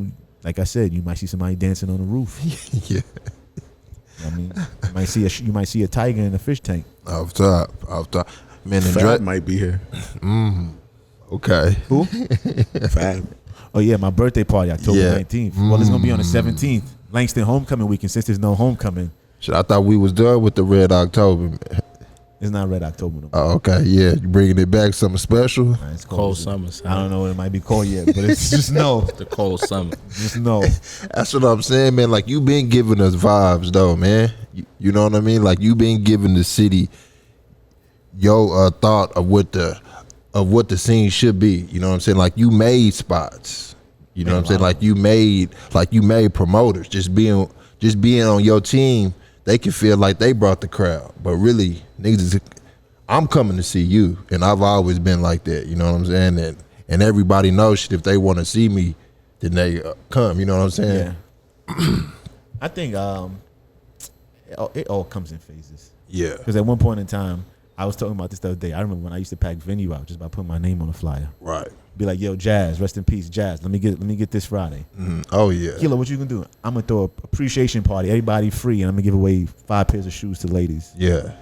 like I said, you might see somebody dancing on the roof. Yeah. I mean, you might see a tiger in a fish tank. Off top. Man, the Fab might be here. Okay. Who? Fab. Oh, yeah, my birthday party, October 19th. Well, it's going to be on the 17th. Langston homecoming weekend. Since there's no homecoming, Shit, I thought we was done with the Red October. it's not Red October no more. Oh, okay, yeah, you bringing it back, something special. Nah, it's Cold summers. I don't know. It might be cold yet, but it's just no. The cold summer. Just no. That's what I'm saying, man. Like, you been giving us vibes, though, man. You know what I mean? Like, you been giving the city your thought of what the scene should be. You know what I'm saying? Like, you made spots. You know what I'm saying? Like you made promoters. Just being on your team, they can feel like they brought the crowd. But really, niggas, I'm coming to see you, and I've always been like that. You know what I'm saying? And everybody knows shit. If they want to see me, then they come. You know what I'm saying? Yeah. I think it all comes in phases. Yeah. Because at one point in time, I was talking about this the other day. I remember when I used to pack venue out just by putting my name on a flyer. Right. Be like, yo, Jazz, rest in peace, Jazz. Let me get this Friday. Oh yeah. Kilo, what you gonna do? I'm gonna throw a appreciation party, everybody free, and I'm gonna give away 5 pairs of shoes to ladies. Yeah.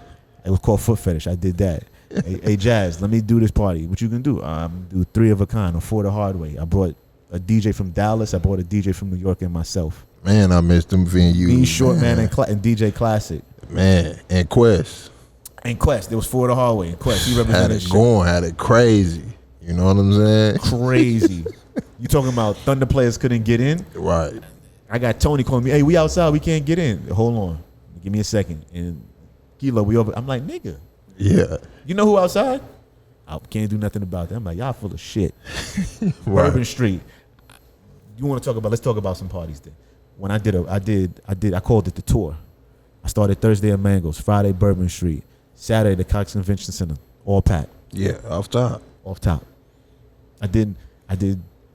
It was called Foot Fetish. I did that. Hey, Jazz, let me do this party. What you gonna do? Do 3 of a kind or 4 the hard way. I brought a DJ from Dallas. I brought a DJ from New York and myself. Man, I missed them venues. Me, Short Man, and DJ Classic. Man, and Quest. And Quest. There was 4 the hard way. And Quest. He Had represented it going, had it crazy. You know what I'm saying? crazy. You talking about Thunder players couldn't get in? Right. I got Tony calling me, hey, we outside, we can't get in. Hold on. Give me a second. And Kilo, we over. I'm like, nigga. Yeah. You know who outside? I can't do nothing about that. I'm like, y'all full of shit. Right. Bourbon Street. You want to talk about, let's talk about some parties then. When I called it the tour. I started Thursday at Mango's, Friday Bourbon Street, Saturday the Cox Convention Center, all packed. Yeah, off top. Off top. I did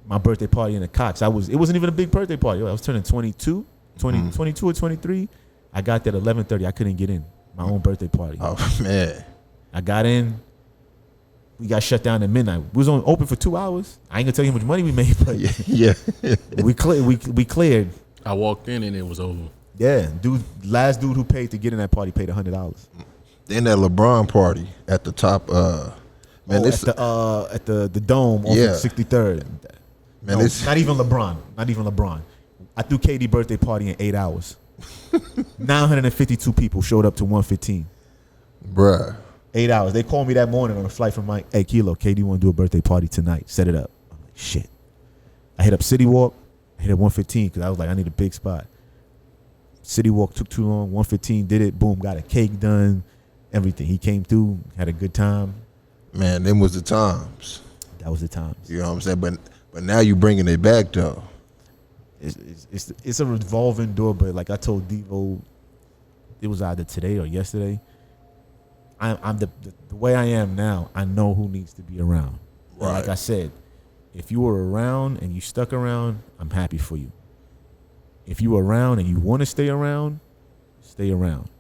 my birthday party in the Cox. It wasn't even a big birthday party. I was turning 22 or 23. I got there at 11:30. I couldn't get in. My own birthday party. Oh man. I got in. We got shut down at midnight. We was only open for 2 hours. I ain't gonna tell you how much money we made, but Yeah. we cleared. I walked in and it was over. Yeah, last dude who paid to get in that party paid $100. Then that LeBron party at the top. Man, this at the dome on 63rd. Man, No, it's not even LeBron. I threw KD birthday party in 8 hours. 952 people showed up to 115. bruh. 8 hours. They called me that morning on a flight from Mike. Hey, Kilo, KD want to do a birthday party tonight. Set it up. I'm like, shit. I hit up City Walk. I hit up 115 because I was like, I need a big spot. City Walk took too long. 115 did it. Boom, got a cake done. Everything. He came through, had a good time. Man, them was the times. That was the times. You know what I'm saying? But now you bringing it back though. It's a revolving door, but like I told Devo, it was either today or yesterday. I'm the way I am now. I know who needs to be around. Right. Like I said, if you were around and you stuck around, I'm happy for you. If you were around and you want to stay around, stay around.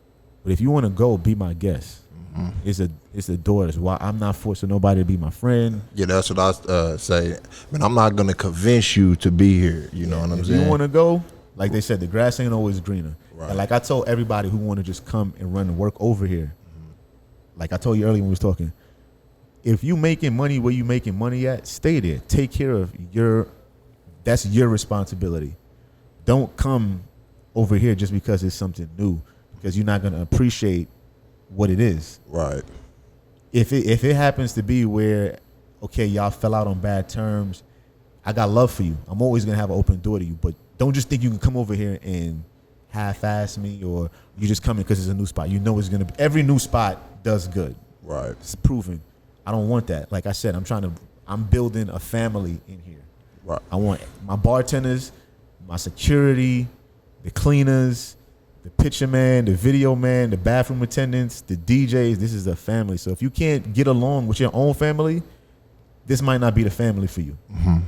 But if you want to go, be my guest. Mm-hmm. It's a door. That's why I'm not forcing nobody to be my friend. Yeah, that's what I say. Man, I'm not gonna convince you to be here. You know what I'm saying? If you want to go, like they said, the grass ain't always greener. Right. And like I told everybody who want to just come and run and work over here, like I told you earlier when we was talking, if you making money where you making money at, stay there. Take care of that's your responsibility. Don't come over here just because it's something new, because you're not gonna appreciate what it is. Right. If it happens to be where, okay, y'all fell out on bad terms, I got love for you. I'm always gonna have an open door to you, but don't just think you can come over here and half-ass me, or you just coming because it's a new spot. You know it's gonna be, every new spot does good. Right. It's proven. I don't want that. Like I said, I'm building a family in here. Right. I want my bartenders, my security, the cleaners, the picture man, the video man, the bathroom attendants, the DJs. This is a family. So if you can't get along with your own family, this might not be the family for you. Mm-hmm.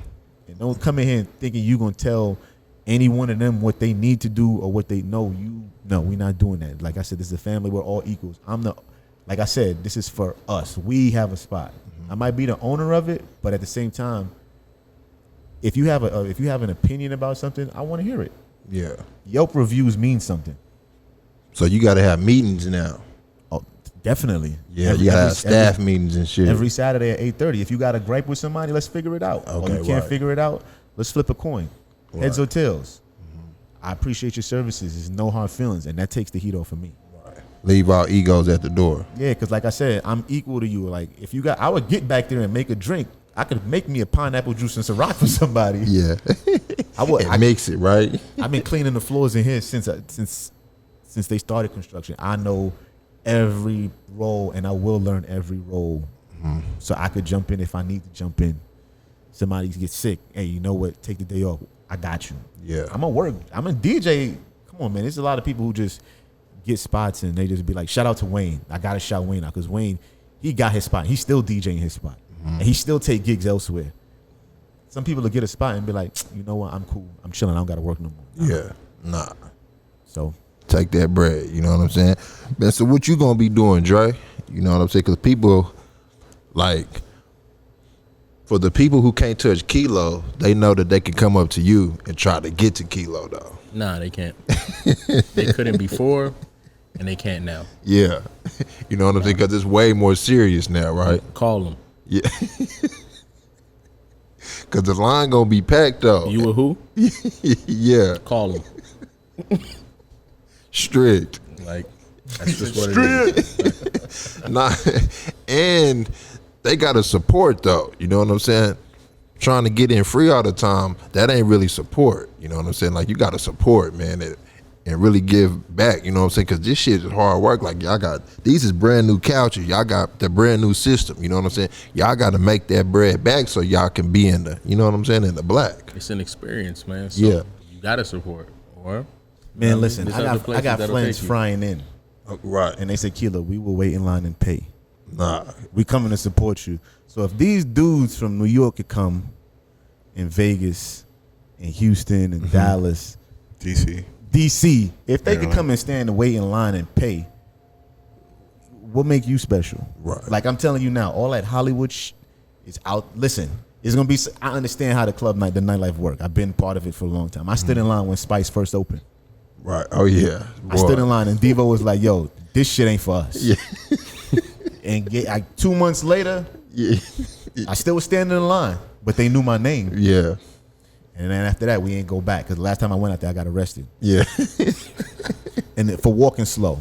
And don't come in here thinking you're going to tell any one of them what they need to do or what they know. No, we're not doing that. Like I said, this is a family. We're all equals. Like I said, this is for us. We have a spot. Mm-hmm. I might be the owner of it, but at the same time, if you have an opinion about something, I want to hear it. Yeah. Yelp reviews mean something. So you got to have meetings now. Oh, definitely. Yeah, you got to have staff meetings and shit. Every Saturday at 8:30. If you got a gripe with somebody, let's figure it out. Okay, or you can't right. figure it out, let's flip a coin. Right. Heads or tails. I appreciate your services. There's no hard feelings, and that takes the heat off of me. Leave our egos at the door. Yeah, because like I said, I'm equal to you. Like if you got, I would get back there and make a drink. I could make me a pineapple juice and Ciroc for somebody. Yeah. I would. And mix it, right? I've been cleaning the floors in here since they started construction. I know every role, and I will learn every role, so I could jump in if I need to jump in. Somebody gets sick. Hey, you know what? Take the day off. I got you. Yeah. I'm gonna work. I'm a DJ. Come on, man. There's a lot of people who just get spots and they just be like, shout out to Wayne. I gotta shout Wayne out because Wayne, he got his spot. He's still DJing his spot, and he still take gigs elsewhere. Some people will get a spot and be like, you know what? I'm cool. I'm chilling. I don't gotta work no more. Yeah. Nah. So Take that bread. You know what I'm saying? Man, so what you gonna be doing, Dre? You know what I'm saying? Because people, like, for the people who can't touch Keilo, they know that they can come up to you and try to get to Keilo, though. Nah, they can't. They couldn't before, and they can't now. Yeah. You know what I'm saying? Because it's way more serious now, right? Call them. Yeah. Because the line gonna be packed, though. You a who? Yeah. Call them. Strict. Like, that's just what it is. Nah, and they gotta support though. You know what I'm saying? Trying to get in free all the time, that ain't really support. You know what I'm saying? Like you gotta support, man, and really give back. You know what I'm saying? Because this shit is hard work. Like y'all got these is brand new couches. Y'all got the brand new system. You know what I'm saying? Y'all got to make that bread back so y'all can be in the. You know what I'm saying? In the black. It's an experience, man. So Yeah. You gotta support. Or man, listen, there's I other got places that'll friends take you. frying in, Right. and they said, Keilo, we will wait in line and pay. Nah. We coming to support you. So if these dudes from New York could come in Vegas, in Houston, and Dallas, DC, if they could come and stand and wait in line and pay, what make you special? Right. Like I'm telling you now, all that Hollywood is out. Listen, it's gonna be. I understand how the nightlife work. I've been part of it for a long time. I stood in line when Spice first opened. Right. Oh yeah. I stood in line and Devo was like, "Yo, this shit ain't for us." Yeah. And 2 months later, Yeah. I still was standing in line, but they knew my name. Yeah. And then after that, we ain't go back because the last time I went out there, I got arrested. Yeah. And for walking slow,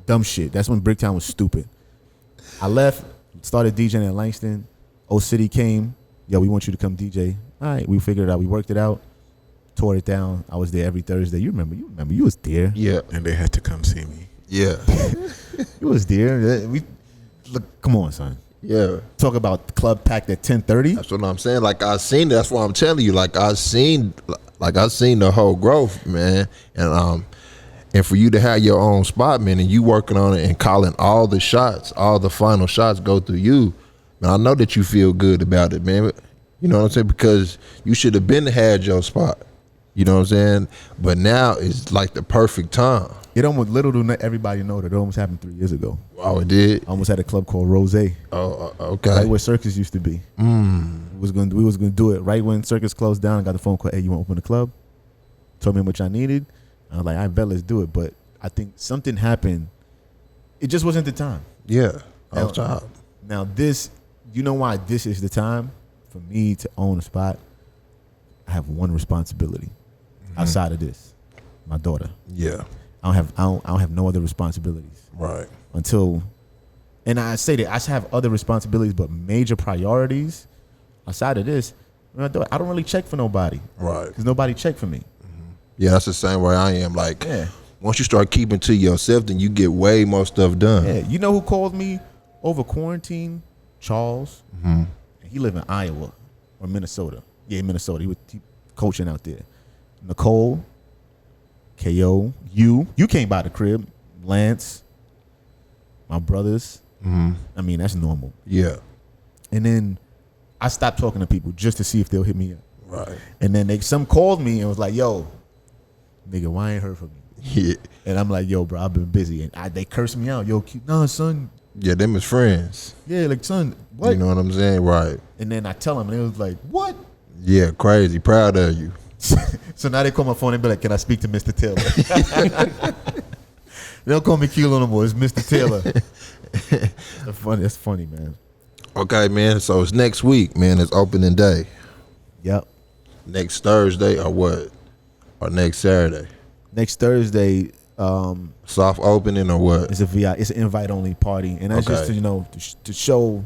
dumb shit. That's when Bricktown was stupid. I left, started DJing at Langston. O City came. Yo, we want you to come DJ. All right, we figured it out. We worked it out, tore it down. I was there every Thursday. You remember? You was there. Yeah. And they had to come see me. Yeah. You was there. Look, come on, son. Yeah. Talk about club packed at 10:30. That's what I'm saying. Like I seen, that's what I'm telling you. Like I seen the whole growth, man. And for you to have your own spot, man, and you working on it and calling all the shots, all the final shots go through you, man. I know that you feel good about it, man. You know what I'm saying? Because you should have been had your spot. You know what I'm saying? But now it's like the perfect time. It almost, little do everybody know that it almost happened 3 years ago. Oh, it did? I almost had a club called Rose. Oh, okay. Right where Circus used to be. We was gonna do it right when Circus closed down. I got the phone call. Hey, you want to open the club? Told me how much I needed. I was like, I bet, let's do it. But I think something happened. It just wasn't the time. Yeah. Now, Off top. now this, you know why this is the time for me to own a spot? I have one responsibility outside of this, my daughter. Yeah. I don't have no other responsibilities Right. until, and I say that I have other responsibilities, but major priorities outside of this, I don't really check for nobody. Right. Because nobody checked for me. Yeah, that's the same way I am. Like, Yeah. once you start keeping to yourself, then you get way more stuff done. Yeah. You know who called me over quarantine? Charles. And he live in Iowa or Minnesota. Yeah, Minnesota. He was coaching out there. Nicole, KO, you came by the crib. Lance, my brothers. I mean, that's normal. Yeah. And then I stopped talking to people just to see if they'll hit me up. Right. And then some called me and was like, yo, nigga, why ain't heard from you? Yeah. And I'm like, yo, bro, I've been busy. And they cursed me out. Yo, nah, son. Yeah, them is friends. Yeah, like, son, what? You know what I'm saying? Right. And then I tell them, and they was like, what? Yeah, crazy. Proud of you. So now they call my phone and be like, can I speak to Mr. Taylor? They don't call me Keilo no more. It's Mr. Taylor. That's funny, man. Okay, man. So it's next week, man. It's opening day. Yep. Next Thursday or what? Or next Saturday? Next Thursday, Soft opening or what? it's it's an invite only party, and that's just Okay. to, to show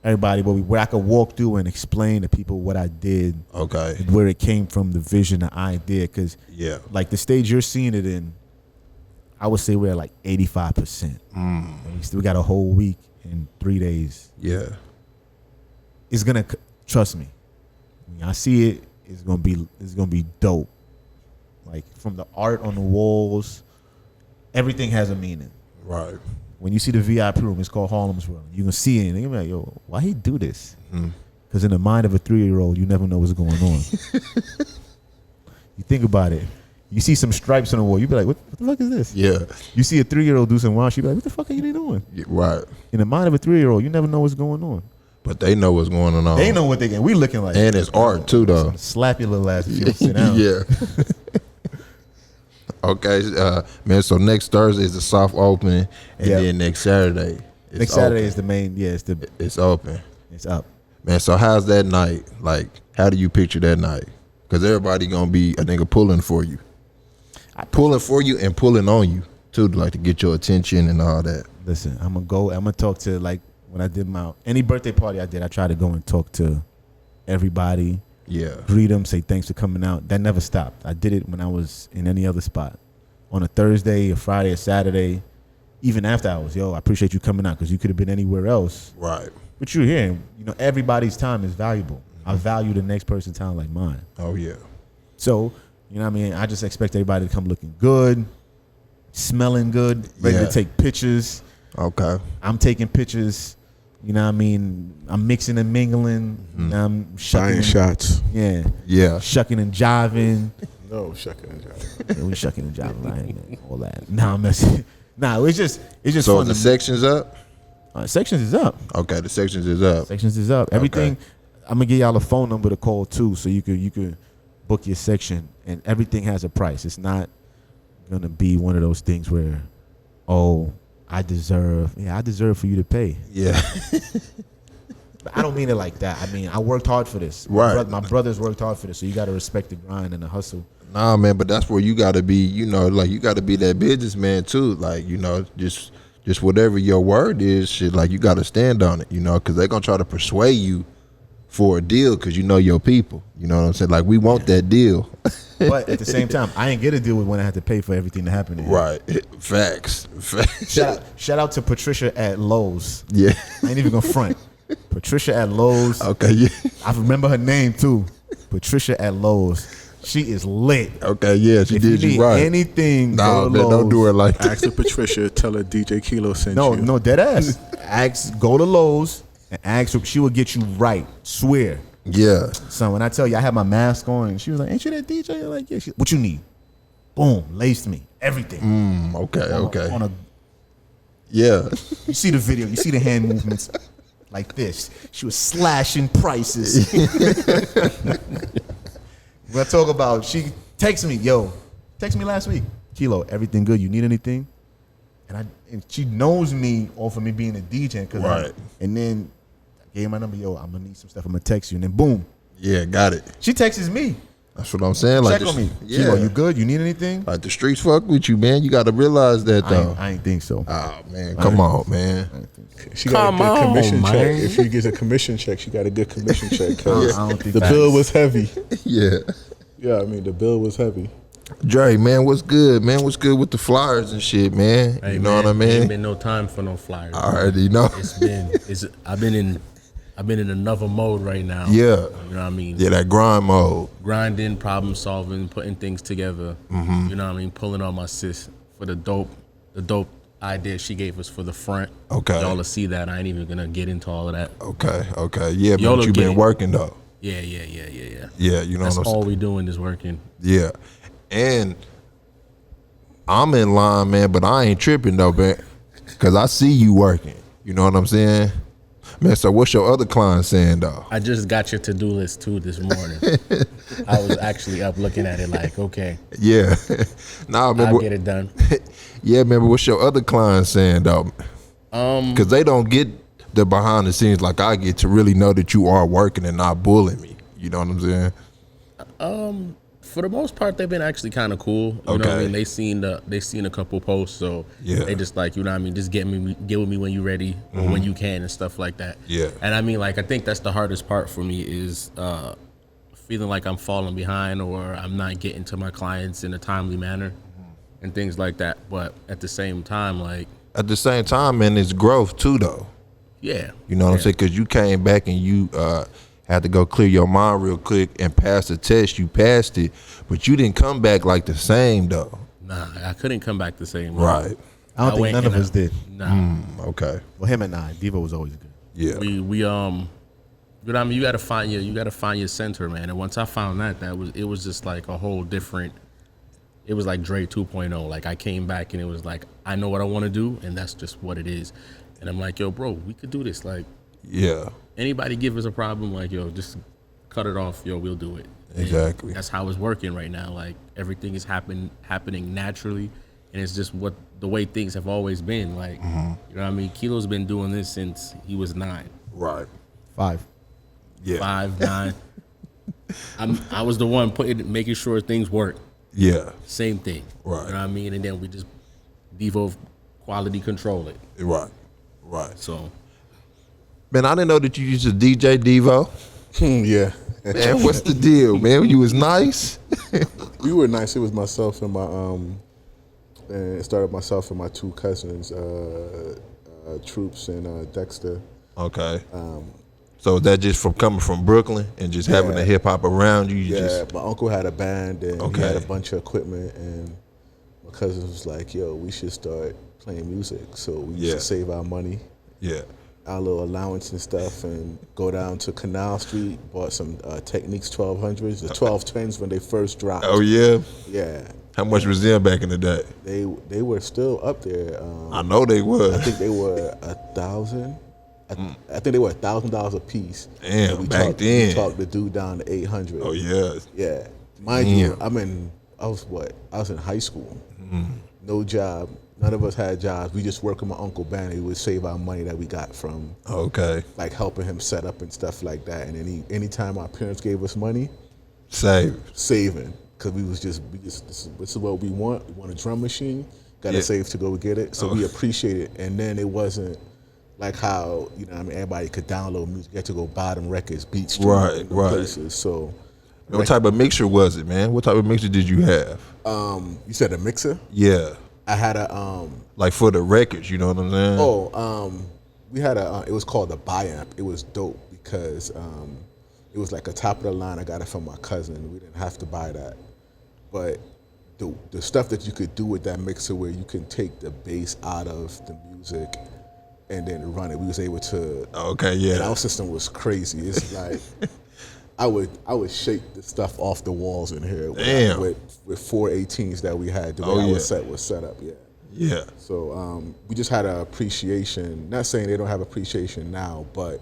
everybody where I could walk through and explain to people what I did, Okay. where it came from, the vision, the idea. Because Yeah. like the stage you're seeing it in, I would say we're at like 85%. And we still got a whole week and 3 days. Yeah. It's gonna trust me. When I see it, it's gonna be dope. Like from the art on the walls, everything has a meaning. Right. When you see the VIP room, it's called Harlem's World. You can see it and you're like, yo, why he do this? Because in the mind of a 3-year-old, you never know what's going on. You think about it. You see some stripes on the wall, you be like, what the fuck is this? Yeah. You see a 3-year-old do some wild shit, you be like, what the fuck are you doing? Yeah, right. In the mind of a 3-year-old, you never know what's going on. But they know what's going on. They know what they get. We looking like. And it's art too, though. Slap your little ass if you don't sit down. Yeah. Okay, man. So next Thursday is the soft opening, and Yeah. then next Saturday. It's Next Saturday open. is the main. Yeah, It's open, it's up. man. So how's that night? Like, how do you picture that night? Because everybody gonna be a nigga pulling for you, pulling for you and pulling on you too, like to get your attention and all that. Listen, I'm gonna talk to, like when I did any birthday party I did, I tried to go and talk to everybody, Yeah. greet them, say thanks for coming out. That never stopped. I did it when I was in any other spot, on a Thursday, a Friday, a Saturday, even after hours. Yo, I appreciate you coming out because you could have been anywhere else, Right. but you're here. You know, everybody's time is valuable. I value the next person's time like mine. Oh yeah. So, you know what I mean? I just expect everybody to come looking good, smelling good, ready Yeah. to take pictures. Okay. I'm taking pictures. You know what I mean? I'm mixing and mingling. You know, I'm shucking. Buying And, shots. yeah. Yeah. Shucking and jiving. No, shucking and jiving. Yeah, we shucking and jiving, right? Man, all that. Nah, I'm messing. Nah, it's just So fun. the sections up. Sections is up. Okay, the sections is up. Sections is up. Everything. I'm gonna give y'all a phone number to call too, so you could book your section, and everything has a price. It's not gonna be one of those things where, oh, I deserve for you to pay. Yeah. But I don't mean it like that. I mean, I worked hard for this. Right. My brothers worked hard for this, so you got to respect the grind and the hustle. Nah, man, but that's where you gotta be. You know, like you gotta be that businessman too. Like, you know, just whatever your word is, shit. Like you gotta stand on it. You know, because they're gonna try to persuade you for a deal because you know your people. You know what I'm saying? Like we want that deal. But at the same time, I ain't get to deal with when I had to pay for everything to happen. Here. Right. Facts. Shout out to Patricia at Lowe's. Yeah. I ain't even gonna front. Patricia at Lowe's. Okay. Yeah. I remember her name too. Patricia at Lowe's. She is lit. Okay. Yeah. She If did you you need right. anything, Nah, go to man, don't Lowe's. do her like that. Ask the Patricia, tell her DJ Keilo sent you. No, dead ass. Go to Lowe's and ask her. She will get you right. Swear. Yeah. So when I tell you I had my mask on, and she was like, "Ain't you that DJ?" I'm like, yeah. What you need? Boom, laced me. Everything. Okay. Okay. On a, Yeah. you see the video. You see the hand movements like this. She was slashing prices. When I talk about, she texted me, text me last week. Kilo, everything good? You need anything? And she knows me off of me being a DJ. Right. And then I gave her my number. I'm gonna need some stuff. I'm gonna text you. And then boom, Yeah. Got it. she texts me. That's what I'm saying. Like Check on me. Yeah. Kilo, you good? You need anything? Like the streets fuck with you, man. You got to realize that though. I ain't think so. Oh man, come on, man. She got Come a good on, commission check. man. If she gets a commission check, she got a good commission check. 'cause I don't think the that- bill was heavy. Yeah. Yeah, I mean the bill was heavy. Dre, man, what's good, man? What's good with the flyers and shit, man? Hey, you know man, what I mean? Ain't been no time for no flyers. I already know. I've been in another mode right now. Yeah. You know what I mean? Yeah, that grind mode. Grinding, problem solving, putting things together. Mm-hmm. You know what I mean? Pulling on my sis for the dope idea she gave us for the front. Okay. Y'all will see that. I ain't even gonna get into all of that. Okay. Yeah, man, Y'all but you look been gay. working though. Yeah. Yeah, you know That's what I'm all saying? we doing is working. Yeah. And I'm in line, man, but I ain't tripping though, man. Cause I see you working. You know what I'm saying? Man, so what's your other client saying though? I just got your to-do list too this morning. I was actually up looking at it like, okay, Yeah. Nah, man. I'll get it done. Yeah, man, but what's your other client saying though? Cause they don't get the behind the scenes like I get to really know that you are working and not bullying me. You know what I'm saying? For the most part, they've been actually kind of cool. You know what I mean? They seen a couple posts, so they just like, you know what I mean, just get with me when you ready or when you can and stuff like that. Yeah. And I mean, like, I think that's the hardest part for me is feeling like I'm falling behind or I'm not getting to my clients in a timely manner and things like that. But at the same time, like, man, it's growth too, though. Yeah. You know what I'm saying? Because you came back and you had to go clear your mind real quick and pass the test. You passed it, but you didn't come back like the same, though. Nah, I couldn't come back the same. Right. I don't think none of us did. Nah. Okay. Well, him and I, Devo was always good. Yeah. We you know what I mean, you gotta find your center, man. And once I found that it was just like a whole different. It was like Dre 2.0. Like I came back and it was like I know what I want to do, and that's just what it is. And I'm like, yo, bro, we could do this. Like, yeah. Anybody give us a problem, like, yo, just cut it off, yo, we'll do it. Exactly. And that's how it's working right now. Like everything is happening naturally, and it's just the way things have always been. Like, you know what I mean? Kilo's been doing this since he was 9. Right. 5. Yeah. 5, 9. I was the one making sure things work. Yeah. Same thing. Right. You know what I mean? And then we just Devo quality control it. Right. Right. So, man, I didn't know that you used to DJ Devo. Yeah. Man, what's the deal, man? You was nice. We were nice. It was myself and my and it started myself and my 2 cousins, Troops and Dexter. Okay. So is that just from coming from Brooklyn and just having the hip hop around you? My uncle had a band and he had a bunch of equipment, and my cousin was like, "Yo, we should start playing music." So we used to save our money, our little allowance and stuff, and go down to Canal Street, bought some Techniques 1200s, the 1210s when they first dropped. Oh yeah. Yeah. How much was them back in the day? They were still up there. I know they were. I think they were 1,000. I think they were $1,000 a piece. Damn, back then. We talked the dude down to 800. Oh yeah. Yeah. Mind you, I was in high school. No job. None of us had jobs. We just worked with my uncle Brandy. We would save our money that we got from like helping him set up and stuff like that. And anytime our parents gave us money, saving. Because this is what we want. We want a drum machine. Gotta save to go get it. So we appreciate it. And then it wasn't like how, you know what I mean, everybody could download music. You had to go buy them records, Beat Street, and places. So what type of mixer was it, man? What type of mixer did you have? You said a mixer? Yeah. I had a like for the records, you know what I'm saying? We had it was called a Biamp. It was dope because it was like a top of the line. I got it from my cousin. We didn't have to buy that. But the stuff that you could do with that mixer where you can take the bass out of the music and then run it, we was able to. Okay, yeah. And our system was crazy. It's like I would shake the stuff off the walls in here. Damn. With 418s that we had. The way our set was set up. Yeah. Yeah. So we just had an appreciation. Not saying they don't have appreciation now, but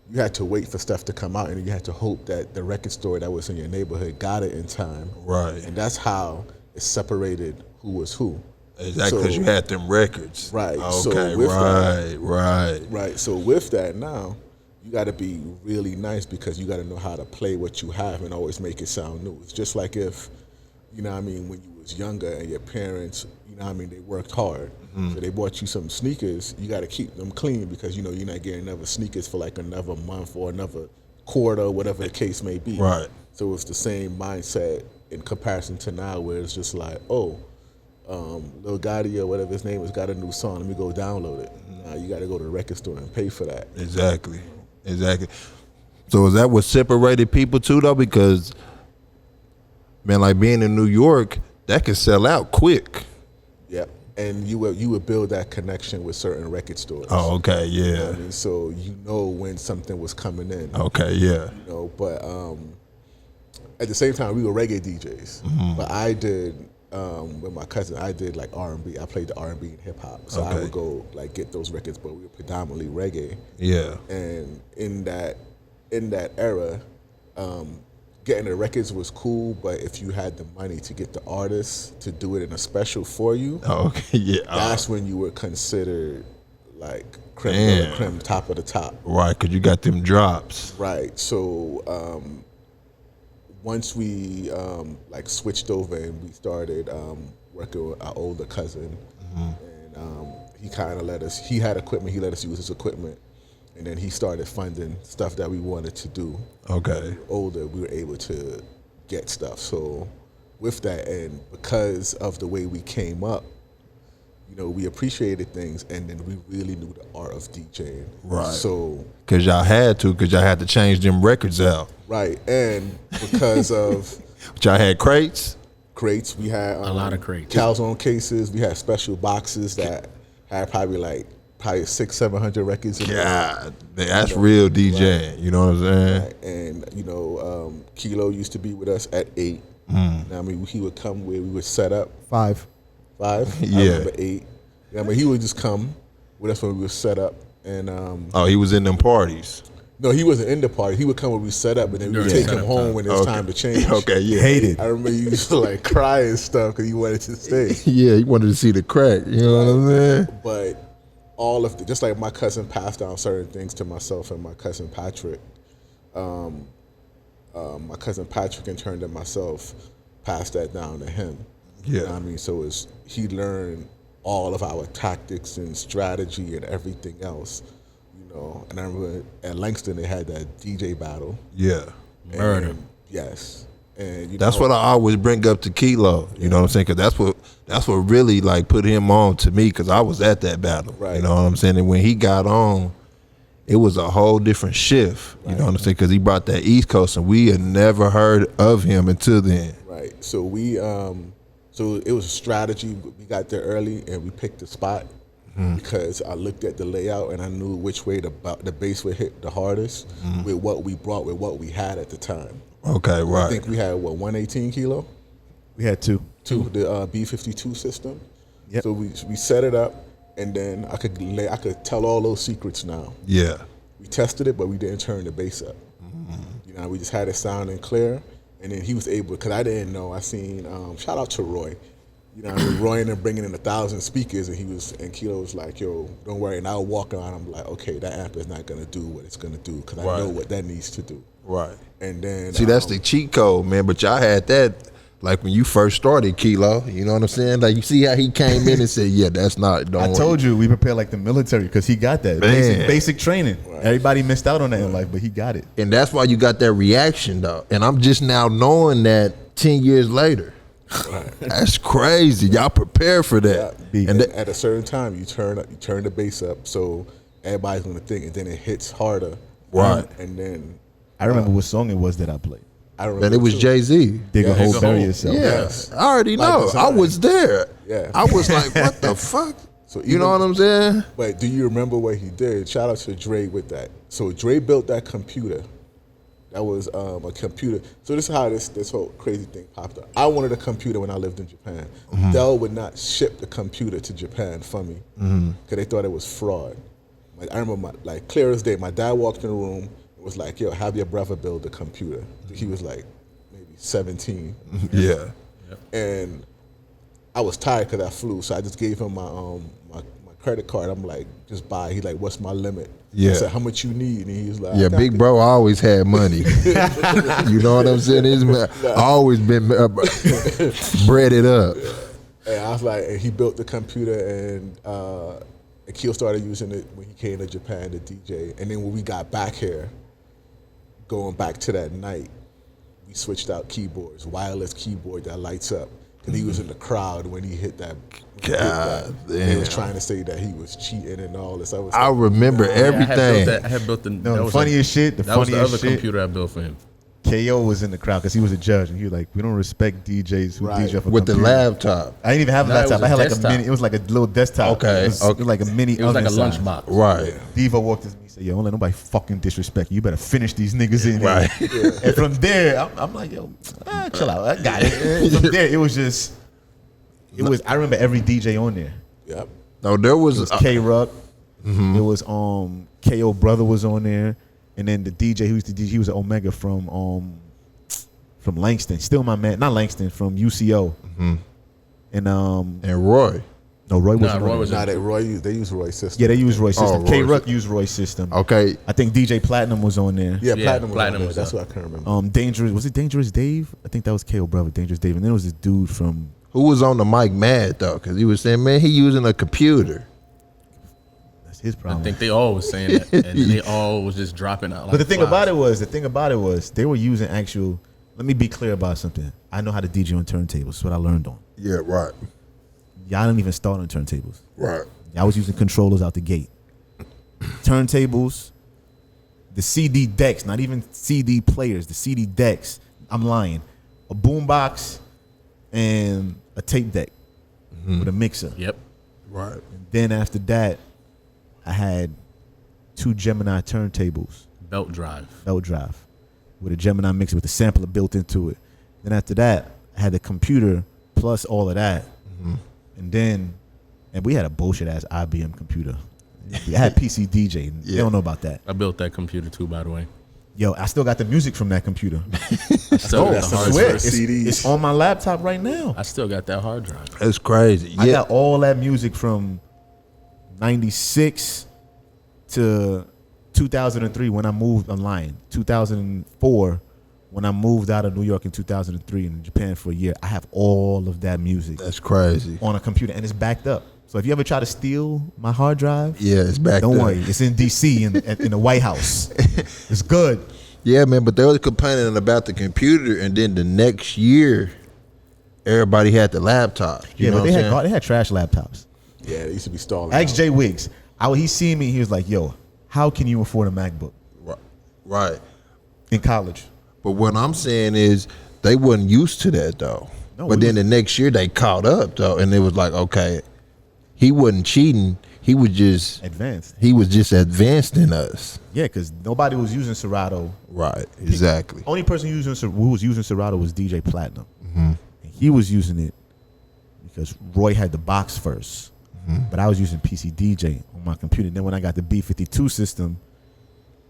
you had to wait for stuff to come out, and you had to hope that the record store that was in your neighborhood got it in time. Right. And that's how it separated who was who. Exactly, because you had them records. Right. Okay, So right. So with that now, you got to be really nice because you got to know how to play what you have and always make it sound new. It's just like if, you know what I mean, when you was younger and your parents, you know what I mean, they worked hard. So they bought you some sneakers, you got to keep them clean because, you know, you're not getting another sneakers for like another month or another quarter, whatever the case may be. Right. So it's the same mindset in comparison to now where it's just like, Lil Gotti or whatever his name is got a new song, let me go download it. Nah, you got to go to the record store and pay for that. Exactly. So is that what separated people too, though? Because, man, like being in New York, that can sell out quick. Yeah, and you would build that connection with certain record stores. Oh, okay, yeah. You know what I mean? So you know when something was coming in. Okay, yeah. You know, but at the same time, we were reggae DJs. But I did, with my cousin, I did like R&B. I played the R&B and hip hop. So I would go like get those records, but we were predominantly reggae. Yeah. And in that era, getting the records was cool, but if you had the money to get the artists to do it in a special for you, that's when you were considered like creme de la creme, top of the top. Right, because you got them drops. Right. So once we like switched over and we started working with our older cousin, and he kind of let us. He had equipment. He let us use his equipment, and then he started funding stuff that we wanted to do. Okay. When we were older, we were able to get stuff. So with that, and because of the way we came up, you know, we appreciated things, and then we really knew the art of DJing. Right. So Cause y'all had to change them records out. right, and because of But y'all had crates. crates, we had A lot of crates. calzone cases. We had special boxes that had probably 600-700 records in God, that's real DJing. You know what I'm saying? Right. And you know, Keilo used to be with us at 8. I mean, he would come where we would set up 5. 5. Yeah. I remember 8. I mean, he would just come with us when we were set up, and Oh, he was in them parties. no, he wasn't in the party. He would come when we set up, and then we would During take him setup home time. when it's time to change. Okay, yeah. Hated. I remember he used to like cry and stuff because he wanted to stay. Yeah, he wanted to see the crack. You know what I'm saying? But all of just like my cousin passed down certain things to myself and my cousin Patrick. My cousin Patrick, in turn to myself, passed that down to him. Yeah. You know what I mean, so he learned all of our tactics and strategy and everything else. You know, and I remember at Langston they had that DJ battle. Yeah. Murder. And, yes. And you That's know, what I always bring up to Keilo. You know what I'm saying? Because that's what really like put him on to me. Because I was at that battle. Right. You know what I'm saying? And when he got on, it was a whole different shift. You know what I'm saying? Because he brought that East Coast, and we had never heard of him until then. Right. So we so it was a strategy. We got there early and we picked a spot because I looked at the layout and I knew which way the bass would hit the hardest with what we brought, with what we had at the time. Okay, I right. think we had 118 Keilo, We had 2. the B52 system. Yep. So we set it up, and then I could tell all those secrets now. Yeah. We tested it, but we didn't turn the bass up. You know, we just had it sounding clear, and then he was able, because I didn't know. I seen shout out to Roy. You know, Roy ended up bringing in 1,000 speakers, and Keilo was like, "Yo, don't worry." And I would walk around. I'm like, "Okay, that amp is not gonna do what it's gonna do because I know what that needs to do." Right. And then See, that's the cheat code, man. But y'all had that like when you first started, Keilo. You know what I'm saying? Like you see how he came in and said, "Yeah, that's not." Don't I told you we prepared like the military because he got that basic training. Everybody missed out on that in life, but he got it. And that's why you got that reaction, though. And I'm just now knowing that 10 years later. That's crazy. Y'all prepare for that. Yeah. And At a certain time, you turn the bass up so everybody's gonna think, and then it hits harder. Right. And then I remember what song it was that I played. I remember and it was too. Jay-Z. Dig a Yeah, hole, dig a bury hole. yourself. Yeah, Yes. I already Like know. design. I was there. Yeah. I was like, what the fuck? So You know what I'm saying? But do you remember what he did? Shout out to Dre with that. So Dre built that computer. That was a computer. So this is how this whole crazy thing popped up. I wanted a computer when I lived in Japan. Dell would not ship the computer to Japan for me because they thought it was fraud. Like I remember, clear as day, my dad walked in the room and was like, "Yo, have your brother build the computer." He was like maybe 17. Yeah. And I was tired because I flew, so I just gave him my credit card. I'm like, just buy. He's like, "What's my limit?" Yeah. I said, "How much you need?" And he's like, Yeah, "I got big this." bro always had money. You know what I'm saying? His man always been breaded up. And I was like, and he built the computer, and Akil started using it when he came to Japan to DJ. And then when we got back here, going back to that night, we switched out keyboards, wireless keyboard that lights up. And he was in the crowd when he hit that. God They was damn. trying to say that he was cheating and all this. I remember I everything. had built the. No, that the was funniest shit. The That was the funniest other shit. computer I built for him. KO was in the crowd because he was a judge, and he was like, "We don't respect DJs who Right. DJ for With the computer." laptop. I didn't even have a No, it laptop. was I a had like a desktop. mini. It was like a little desktop. Okay, It was okay. like a mini. It was like a oven size. lunchbox. Right. Diva walked to me and said, "Yo, don't let nobody fucking disrespect you. You better finish these niggas in here." Right. And from there, I'm like, "Yo, chill out. I got it." From there, it was just. It was. I remember every DJ on there. Yep. No, there It was, was K Ruck. It was KO brother was on there, and then the DJ who used to DJ, he was an Omega from Langston. Still my man, not Langston, from UCO. And and Roy. No, Roy wasn't Roy on was it. Nah, they use Roy's system. Yeah, they use Roy's system. Roy. K-Ruck used Roy's system. Okay. I think DJ Platinum was on there. Yeah, Yeah, Platinum was Platinum on there. was That's up. what I can't remember. Dangerous. Was it Dangerous Dave? I think that was KO brother, Dangerous Dave. And then it was this dude from. Who was on the mic mad though? Because he was saying, man, he using a computer. That's his I problem. think they all was saying that, and they all was just dropping out. Like But the thing flies. about it was, they were using actual. Let me be clear about something. I know how to DJ on turntables. That's what I learned on. Yeah, right. Y'all didn't even start on turntables. Right. Y'all was using controllers out the gate. Turntables, the CD decks, not even CD players, the CD decks. I'm lying. A boombox and a tape deck with a mixer. Yep. Right. And then after that, I had 2 Gemini turntables, Belt drive. belt drive, with a Gemini mixer with a sampler built into it. Then after that, I had the computer plus all of that. And we had a bullshit ass IBM computer. I had PC DJ. And They don't know about that. I built that computer too, by the way. Yo, I still got the music from that computer. Still got that's the some hard sweat. drive. CDs. It's on my laptop right now. I still got that hard drive. That's crazy. I Yeah. got all that music from 96 to 2003 when I moved online. 2004 when I moved out of New York in 2003 in Japan for a year. I have all of that music That's crazy. on a computer and it's backed up. So if you ever try to steal my hard drive, Yeah, it's back don't there. worry. It's in DC in the White House. It's good. Yeah, man, but they was complaining about the computer, and then the next year, everybody had the laptop. You know but what I'm saying? they had trash laptops. Yeah, they used to be stalling. Ask Jay Wiggs. He seen me. He was like, "Yo, how can you afford a MacBook Right. in college?" But what I'm saying is they wasn't used to that though. No, but we then the next year they caught up though, and it was like, okay, he wasn't cheating. He was just Advanced. advanced than us. Yeah, because nobody was using Serato. Right. Exactly. Only person who was using Serato was DJ Platinum. And he was using it because Roy had the box first. But I was using PC DJ on my computer. Then when I got the B52 system,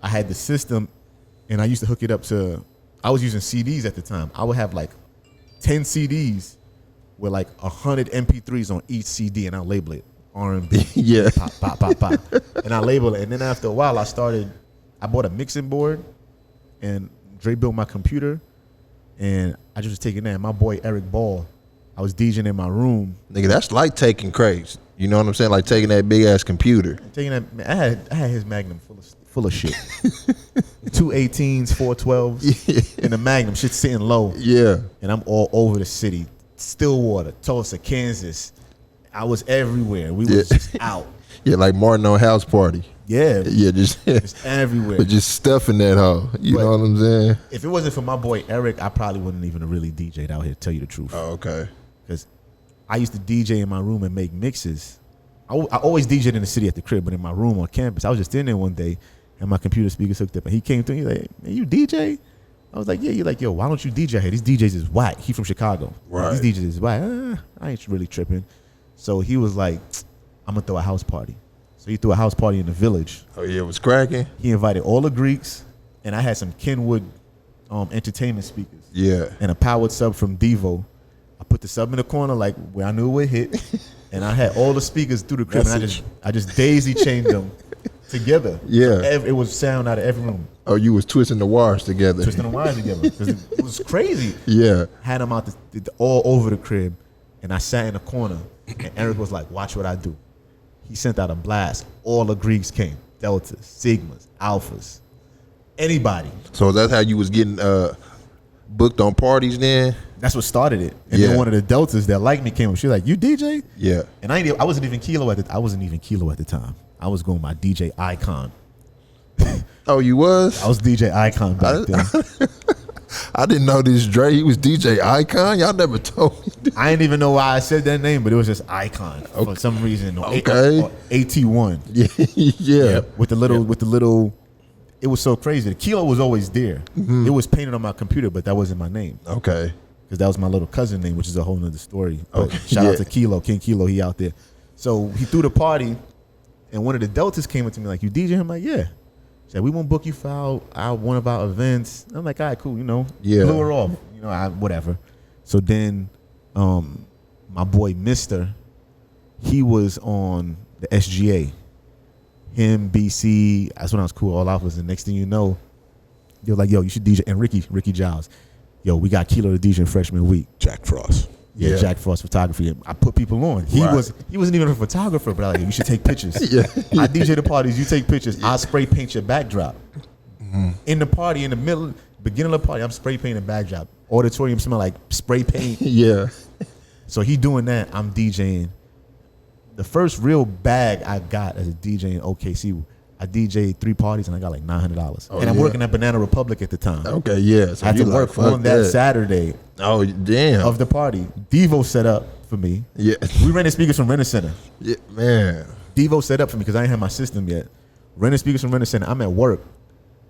I had the system, and I used to hook it up to. I was using CDs at the time. I would have like 10 CDs with like 100 MP3s on each CD, and I'll label it R&B. Yeah. Pop, pop, pop, pop. And I label it. And then after a while, I bought a mixing board, and Dre built my computer, and I just was taking that. And my boy Eric Ball, I was DJing in my room. Nigga, that's like taking crates. You know what I'm saying? Like taking that big ass computer. Taking that, man, I had his Magnum full of shit. 2 18s, 4 12s, and the Magnum shit sitting low. Yeah. And I'm all over the city. Stillwater, Tulsa, Kansas. I was everywhere. We was just out. Yeah, like Martin on House Party. Yeah, Yeah, just everywhere. but just stuffing that hoe. You know what I'm saying? If it wasn't for my boy Eric, I probably wouldn't even have really DJ'd out here, to tell you the truth. Oh, okay. Because I used to DJ in my room and make mixes. I always DJ'd in the city at the crib, but in my room on campus, I was just in there one day, and my computer speakers hooked up, and he came to me like, "Hey, man, you DJ?" I was like, "Yeah." You're like, "Yo, why don't you DJ here? These DJs is whack." He from Chicago. Right. These DJs is whack. I ain't really tripping. So he was like, "I'm gonna throw a house party." So he threw a house party in the village. Oh yeah, it was cracking. He invited all the Greeks, and I had some Kenwood entertainment speakers. Yeah. And a powered sub from Devo. I put the sub in the corner, like where I knew it would hit, and I had all the speakers through the crib, and I just daisy chained them together. Yeah. So it was sound out of every room, Oh, you was twisting the wires together. twisting the wires together. 'Cause it was crazy. Yeah. Had them out all over the crib, and I sat in the corner, and Eric was like, "Watch what I do." He sent out a blast. All the Greeks came, Deltas, Sigmas, Alphas, anybody. So that's how you was getting booked on parties then? That's what started it. And Yeah. then one of the Deltas that liked me came up. She was like, "You DJ?" Yeah. And I wasn't even Keilo at the time. I was going by DJ Icon. Oh, you was? I was DJ Icon back then. I didn't know this Dre. He was DJ Icon. Y'all never told me this. I didn't even know why I said that name, but it was just Icon for some reason. Okay. Or AT1 Yeah. Yeah. with the little. It was so crazy. The Keilo was always there. It was painted on my computer, but that wasn't my name Okay. because that was my little cousin name, which is a whole nother story. But Okay, shout out yeah. to Keilo, King Keilo. He out there. So he threw the party, and one of the Deltas came up to me like, "You DJ?" I'm like, "Yeah." She said, "We won't book you for one of our events." I'm like, "All right, cool." Yeah. Blew her off. Whatever. So then, my boy Mister, he was on the SGA. Him, BC, that's when I was cool. All Alphas. The next thing you know, you're like, yo, you should DJ. And Ricky Giles. Yo, we got Keilo to DJ in freshman week. Jack Frost. Yeah, Jack Frost photography. I put people on. He wasn't even a photographer, but I was like, you should take pictures. I DJ the parties, you take pictures. I spray paint your backdrop. In the party, in the beginning of the party, I'm spray painting backdrop. Auditorium smell like spray paint. Yeah. So he doing that, I'm DJing. The first real bag I got as a DJ in OKC, I DJ'd 3 parties and I got like $900. And I'm working at Banana Republic at the time. Okay, yeah. So I had to work on that Saturday. Oh, damn. Of the party. Devo set up for me. Yeah. We rented speakers from Renter Center. Yeah, man. Devo set up for me because I didn't have my system yet. Rented speakers from Renter Center. I'm at work.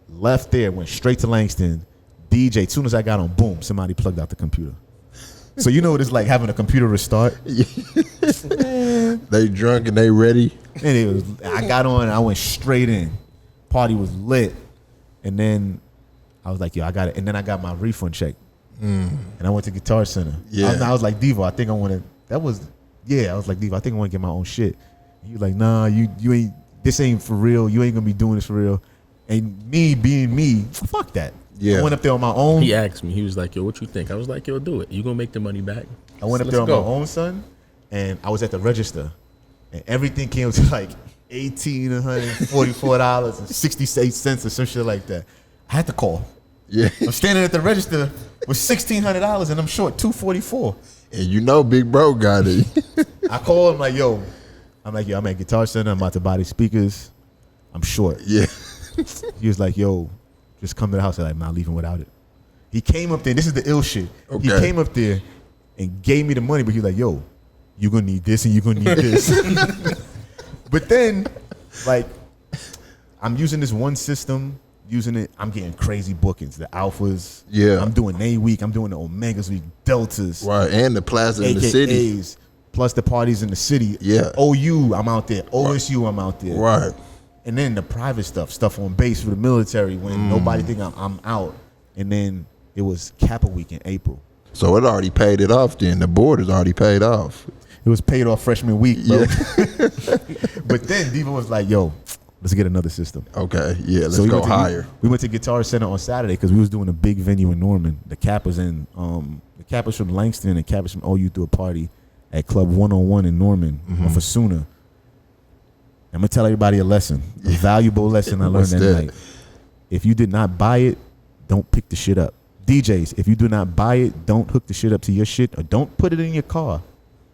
Left there, went straight to Langston. DJ, as soon as I got on, boom, somebody plugged out the computer. So you know what it's like having a computer restart? They drunk and they ready. And I got on and I went straight in. Party was lit. And then I was like, yo, I got it. And then I got my refund check. And I went to Guitar Center. Yeah. I was like, Devo, I think I want to, I was like, Devo, I think I want to get my own shit. And you like, nah, you ain't, this ain't for real. You ain't going to be doing this for real. And me being me, fuck that. Yeah. I went up there on my own. He asked me, he was like, yo, what you think? I was like, yo, do it. You gonna make the money back. I went up there on my own, son, and I was at the register, and everything came to like $1,844 and 68 cents or some shit like that. I had to call. Yeah. I'm standing at the register with $1,600 and I'm short $244. And you know Big Bro got it. I called him like, yo, I'm at Guitar Center. I'm about to buy these speakers. I'm short. Yeah. He was like, yo, just come to the house. I'm like, I'm not leaving without it. He came up there. This is the ill shit. Okay. He came up there and gave me the money, but he was like, yo, you're going to need this and you're going to need this. But then, like, I'm using this one system, using it. I'm getting crazy bookings. The Alphas. Yeah. I'm doing A week. I'm doing the Omegas week, Deltas. Right. And the plaza in the city. AKAs, plus the parties in the city. Yeah. OU, I'm out there. OSU, I'm out there. Right. And then the private stuff on base for the military when nobody think I'm out. And then it was Kappa week in April. So it already paid it off then. The board is already paid off. It was paid off freshman week, bro. Yeah. But then Devo was like, yo, let's get another system. Okay. Yeah, let's we go went to- higher. We went to Guitar Center on Saturday because we was doing a big venue in Norman. The Kappas from Langston and Kappas from OU threw a party at Club 101 in Norman on Fasuna. I'm gonna tell everybody a lesson, a valuable lesson I learned What's that that? night. If you did not buy it, don't pick the shit up. DJs, if you do not buy it, don't hook the shit up to your shit or don't put it in your car.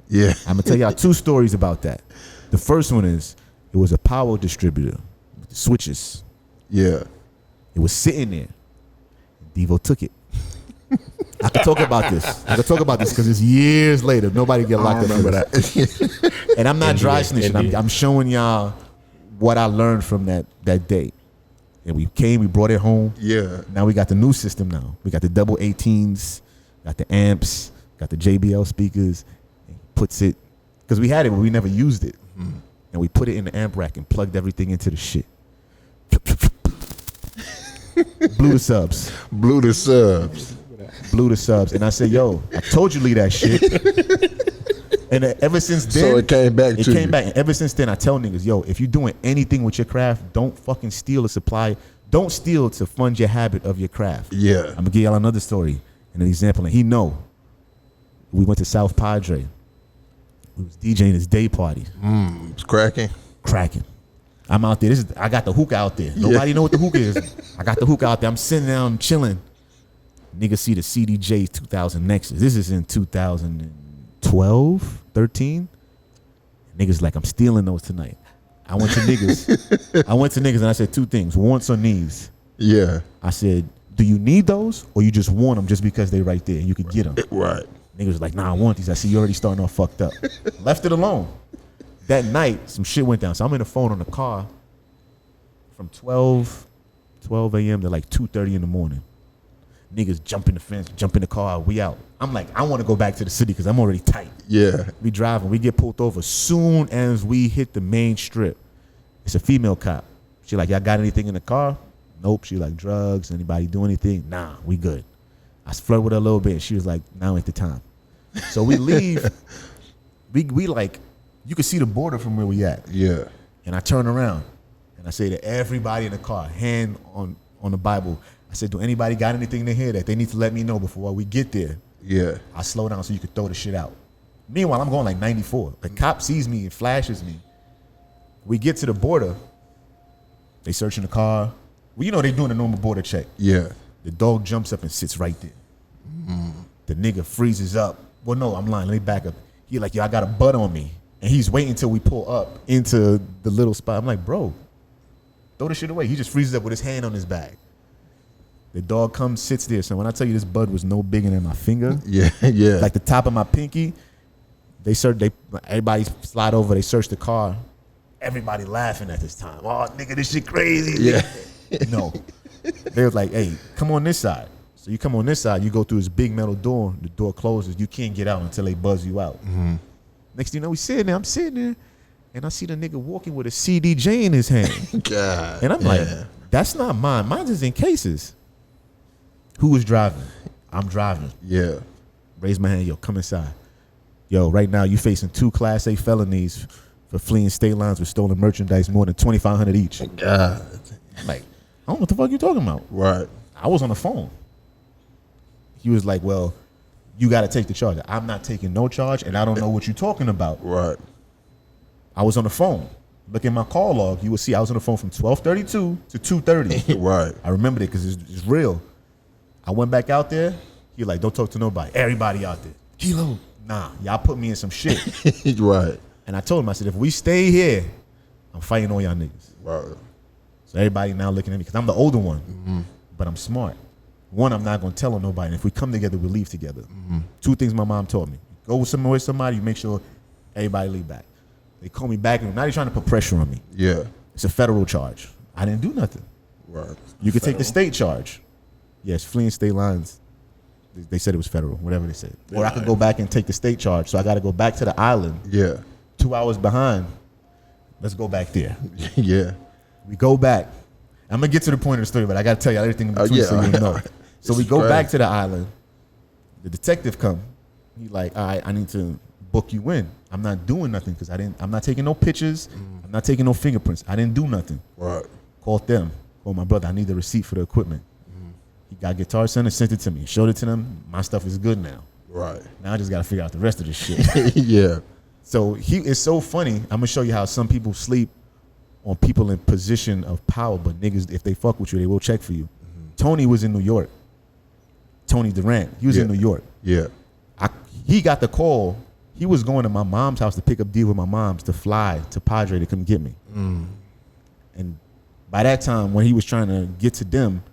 Yeah. I'm gonna tell y'all 2 stories about that. The first one is it was a power distributor with the switches. Yeah. It was sitting there. Devo took it. I could talk about this. Because it's years later. Nobody get locked up for that. And I'm not dry snitching. I'm showing y'all what I learned from that day. And we brought it home. Yeah. Now we got the new system now. We got the double 18s, got the amps, got the JBL speakers. And he puts it, because we had it, but we never used it. And we put it in the amp rack and plugged everything into the shit. Blew the subs. Blew the subs. And And I said, yo, I told you leave that shit. And ever since then, So it came back to It you. came back. And ever since then, I tell niggas, yo, if you're doing anything with your craft, don't fucking steal a supply. Don't steal to fund your habit of your craft. Yeah. I'm gonna give y'all another story and an example. And he know. We went to South Padre. We was DJing his day party. It's cracking. Cracking. I'm out there. I got the hookah out there. Nobody know what the hookah is. I got the hookah out there. I'm sitting down chilling. Niggas see the CDJ 2000 Nexus. This is in 2012, 13. Niggas like, I'm stealing those tonight. I went to niggas and I said 2 things. Wants or needs. Yeah. I said, do you need those or you just want them just because they right there and you could get them? Right. Niggas was like, nah, I want these. I see you already starting off fucked up. Left it alone. That night, some shit went down. So I'm in the phone on the car from 12 a.m. to like 2:30 in the morning. Niggas jump in the fence, jump in the car, we out. I'm like, I want to go back to the city because I'm already tight. Yeah. We driving, we get pulled over. Soon as we hit the main strip, it's a female cop. She like, y'all got anything in the car? Nope. She like, drugs, anybody do anything? Nah, we good. I flirted with her a little bit. She was like, now ain't the time. So we leave. we like You could see the border from where we at. Yeah. And I turn around and I say to everybody in the car, hand on the Bible, I said, do anybody got anything to hear that they need to let me know before we get there? Yeah. I slow down so you could throw the shit out. Meanwhile, I'm going like 94. The cop sees me and flashes me. We get to the border. They searching the car. Well, you know they doing a normal border check. Yeah. The dog jumps up and sits right there. The nigga freezes up. Well, no, I'm lying. Let me back up. He like, yo, I got a butt on me. And he's waiting until we pull up into the little spot. I'm like, bro, throw the shit away. He just freezes up with his hand on his bag. The dog comes, sits there. So when I tell you this bud was no bigger than my finger, Yeah. Yeah. like the top of my pinky, everybody slide over, they search the car. Everybody laughing at this time. Oh, nigga, this shit crazy. Yeah. No. They was like, hey, come on this side. So you come on this side, you go through this big metal door, the door closes, you can't get out until they buzz you out. Next thing you know, I'm sitting there, and I see the nigga walking with a CDJ in his hand. God. And I'm like, that's not mine. Mine's is in cases. Who was driving? I'm driving. Yeah. Raise my hand, yo, come inside. Yo, right now you facing 2 Class A felonies for fleeing state lines with stolen merchandise, more than $2,500 each. God. Like, I don't know what the fuck you talking about. Right. I was on the phone. He was like, well, you got to take the charge. I'm not taking no charge, and I don't know what you're talking about. Right. I was on the phone. Look at my call log. You will see I was on the phone from 12:32 to 2:30. Right. I remember it because it's real. I went back out there. He like, don't talk to nobody. Everybody out there. Keilo. Nah, y'all put me in some shit. Right. And I told him, I said, if we stay here, I'm fighting all y'all niggas. Right. So everybody now looking at me because I'm the older one, but I'm smart. One, I'm not going to tell on nobody. And if we come together, we leave together. 2 things my mom taught me. Go with somebody, you make sure everybody leave back. They call me back, and now they're trying to put pressure on me. Yeah. It's a federal charge. I didn't do nothing. Right. You could take the state charge. Yes, fleeing state lines. They said it was federal, whatever they said. Or I could go back and take the state charge. So I got to go back to the island. Yeah. 2 hours behind. Let's go back there. Yeah. We go back. I'm going to get to the point of the story, but I got to tell you everything in between so you know. So we go back to the island. The detective come. He like, all right, I need to book you in. I'm not doing nothing because I'm not taking no pictures. I'm not taking no fingerprints. I didn't do nothing. Right. Called them. Called my brother. I need the receipt for the equipment. He got Guitar Center, sent it to me. Showed it to them. My stuff is good now. Right. Now I just got to figure out the rest of this shit. Yeah. So it's so funny. I'm going to show you how some people sleep on people in position of power, but niggas, if they fuck with you, they will check for you. Tony was in New York. Tony Durant, he was in New York. Yeah. He got the call. He was going to my mom's house to pick up D with my mom's to fly to Padre to come get me. And by that time, when he was trying to get to them,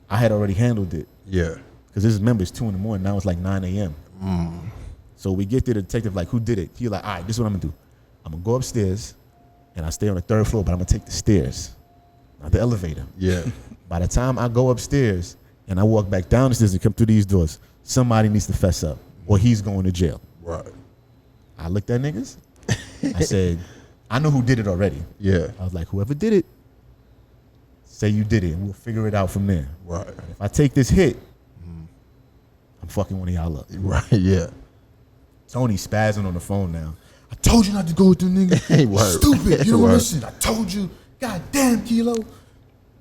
I had already handled it. Yeah. Because this remember, it's 2 a.m. Now it's like 9 a.m. So we get to the detective, like, who did it? He like, all right, this is what I'm going to do. I'm going to go upstairs, and I stay on the 3rd floor, but I'm going to take the stairs, not the elevator. Yeah. By the time I go upstairs and I walk back down the stairs and come through these doors, somebody needs to fess up or he's going to jail. Right. I looked at niggas. I said, I know who did it already. Yeah. I was like, whoever did it, say you did it, and we'll figure it out from there. Right. If I take this hit, I'm fucking one of y'all up. Right. Yeah. Tony spazzing on the phone now. I told you not to go with them niggas. Hey, word. Stupid. You don't Word. listen. I told you. God damn, Keilo.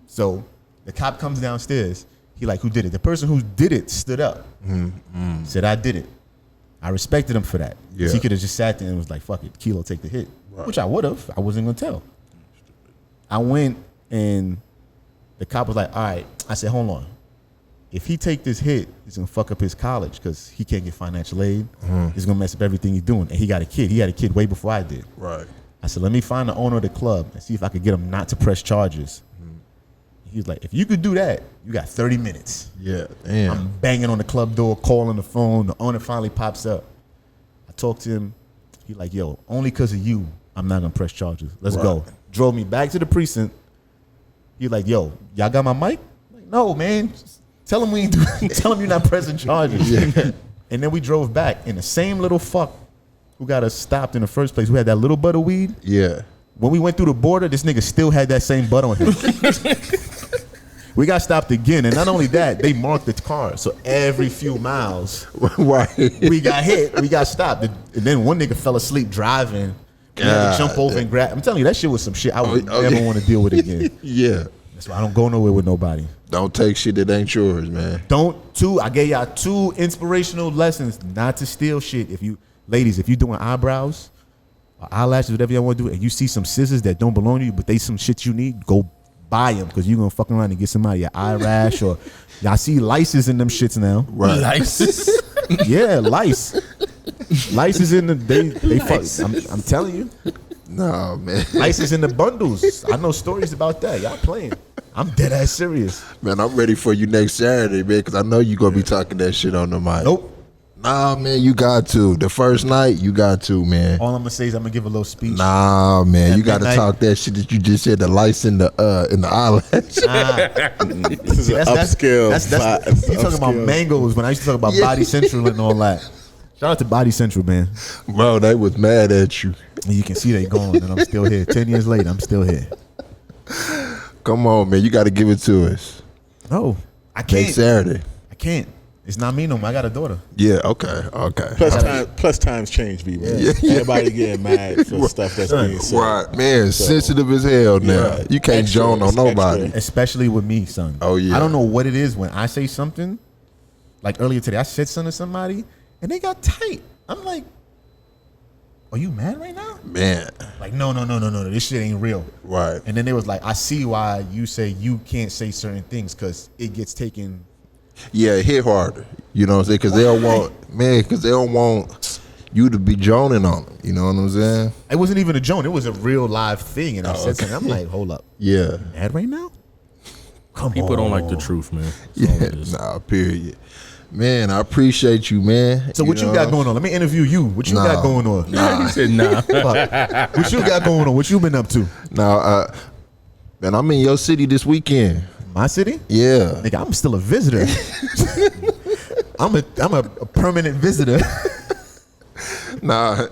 So the cop comes downstairs. He like, who did it? The person who did it stood up. Said, I did it. I respected him for that. Yeah. He could have just sat there and was like, fuck it, Keilo, take the hit. Right. Which I would have. I wasn't going to tell. I went and the cop was like, all right. I said, hold on. If he take this hit, it's going to fuck up his college because he can't get financial aid. It's going to mess up everything he's doing. And he got a kid. He had a kid way before I did. Right. I said, let me find the owner of the club and see if I could get him not to press charges. He was like, if you could do that, you got 30 minutes. Yeah. Damn. I'm banging on the club door, calling the phone. The owner finally pops up. I talked to him. He like, yo, only because of you, I'm not going to press charges. Let's go. Drove me back to the precinct. He like, yo, y'all got my mic? I'm like, no, man. Tell him we ain't tell him you're not pressing charges. Yeah. And then we drove back, and the same little fuck who got us stopped in the first place, who had that little butt of weed. Yeah. When we went through the border, this nigga still had that same butt on him. We got stopped again, and not only that, they marked the car. So every few miles, Right. we got hit, we got stopped. And then one nigga fell asleep driving. You had to jump over and grab. I'm telling you, that shit was some shit I would never want to deal with again. Yeah. That's why I don't go nowhere with nobody. Don't take shit that ain't yours, man. I gave y'all 2 inspirational lessons not to steal shit. Ladies, if you doing eyebrows, or eyelashes, whatever y'all want to do, and you see some scissors that don't belong to you, but they some shit you need, go buy them, because you're going to fuck around and get somebody an eye rash, or y'all see lices in them shits now. Right. Lices? Yeah, lice. Lice is in the, they fuck. I'm telling you. No, man. Lice is in the bundles. I know stories about that. Y'all playing. I'm dead ass serious. Man, I'm ready for you next Saturday, man, because I know you're going to be talking that shit on the mic. Nope. Nah, man, you got to. The first night, you got to, man. All I'm gonna say is I'm gonna give a little speech. Nah, man, At you got to midnight. talk that shit that you just said, the lice in the eyelash. This is an upscale. That's you talking about mangoes when I used to talk about Body Central and all that. Shout out to Body Central, man. Bro, they was mad at you. And you can see they gone, and I'm still here. 10 years later, I'm still here. Come on, man, you got to give it to us. No, I can't. Next Saturday. I can't. It's not me no more. I got a daughter. Yeah, okay. Plus times change, B, man. Yeah. Everybody getting mad for stuff that's being said. Right, man, sensitive as hell now. Yeah. You can't Extra, joan on it's nobody. extra. Especially with me, son. Oh, yeah. I don't know what it is when I say something. Like earlier today, I said something to somebody, and they got tight. I'm like, are you mad right now? Man, Like, no, this shit ain't real. right. And then they was like, I see why you say you can't say certain things because it gets taken. Yeah, hit harder. You know what I'm saying? Because they don't want you to be joning on them. You know what I'm saying? It wasn't even a joke. It was a real live thing. And I said something. I'm like, hold up. Yeah. Mad right now? Come People on. don't like the truth, man. That's all Yeah. it is. Nah, period. Man, I appreciate you, man. So what you got going on? Let me interview you. What you got going on? He said nah. Fuck. What you got going on? What you been up to? Now, man, I'm in your city this weekend. My city? Yeah. Nigga, I'm still a visitor. I'm a permanent visitor. Nah.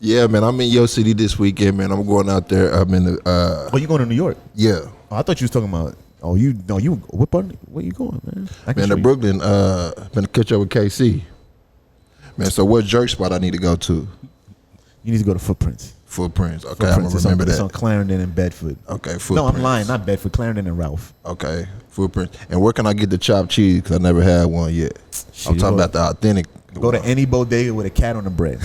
Yeah, man, I'm in your city this weekend, man. I'm going out there. I'm in the Oh, you going to New York? yeah. Oh, I thought you was talking about. Oh, what part? Where you going, man? I can Man, show to you. Brooklyn, been to catch up with KC. Man, so what jerk spot I need to go to? You need to go to Footprints. Footprints. Okay, I'm Footprints. gonna remember It's on that. Clarendon and Bedford. Okay, Footprints. No, I'm lying. Not Bedford. Clarendon and Ralph. Okay, Footprints. And where can I get the chopped cheese? Because I never had one yet. I'm you talking go- about the authentic. Go to any bodega with a cat on the bread.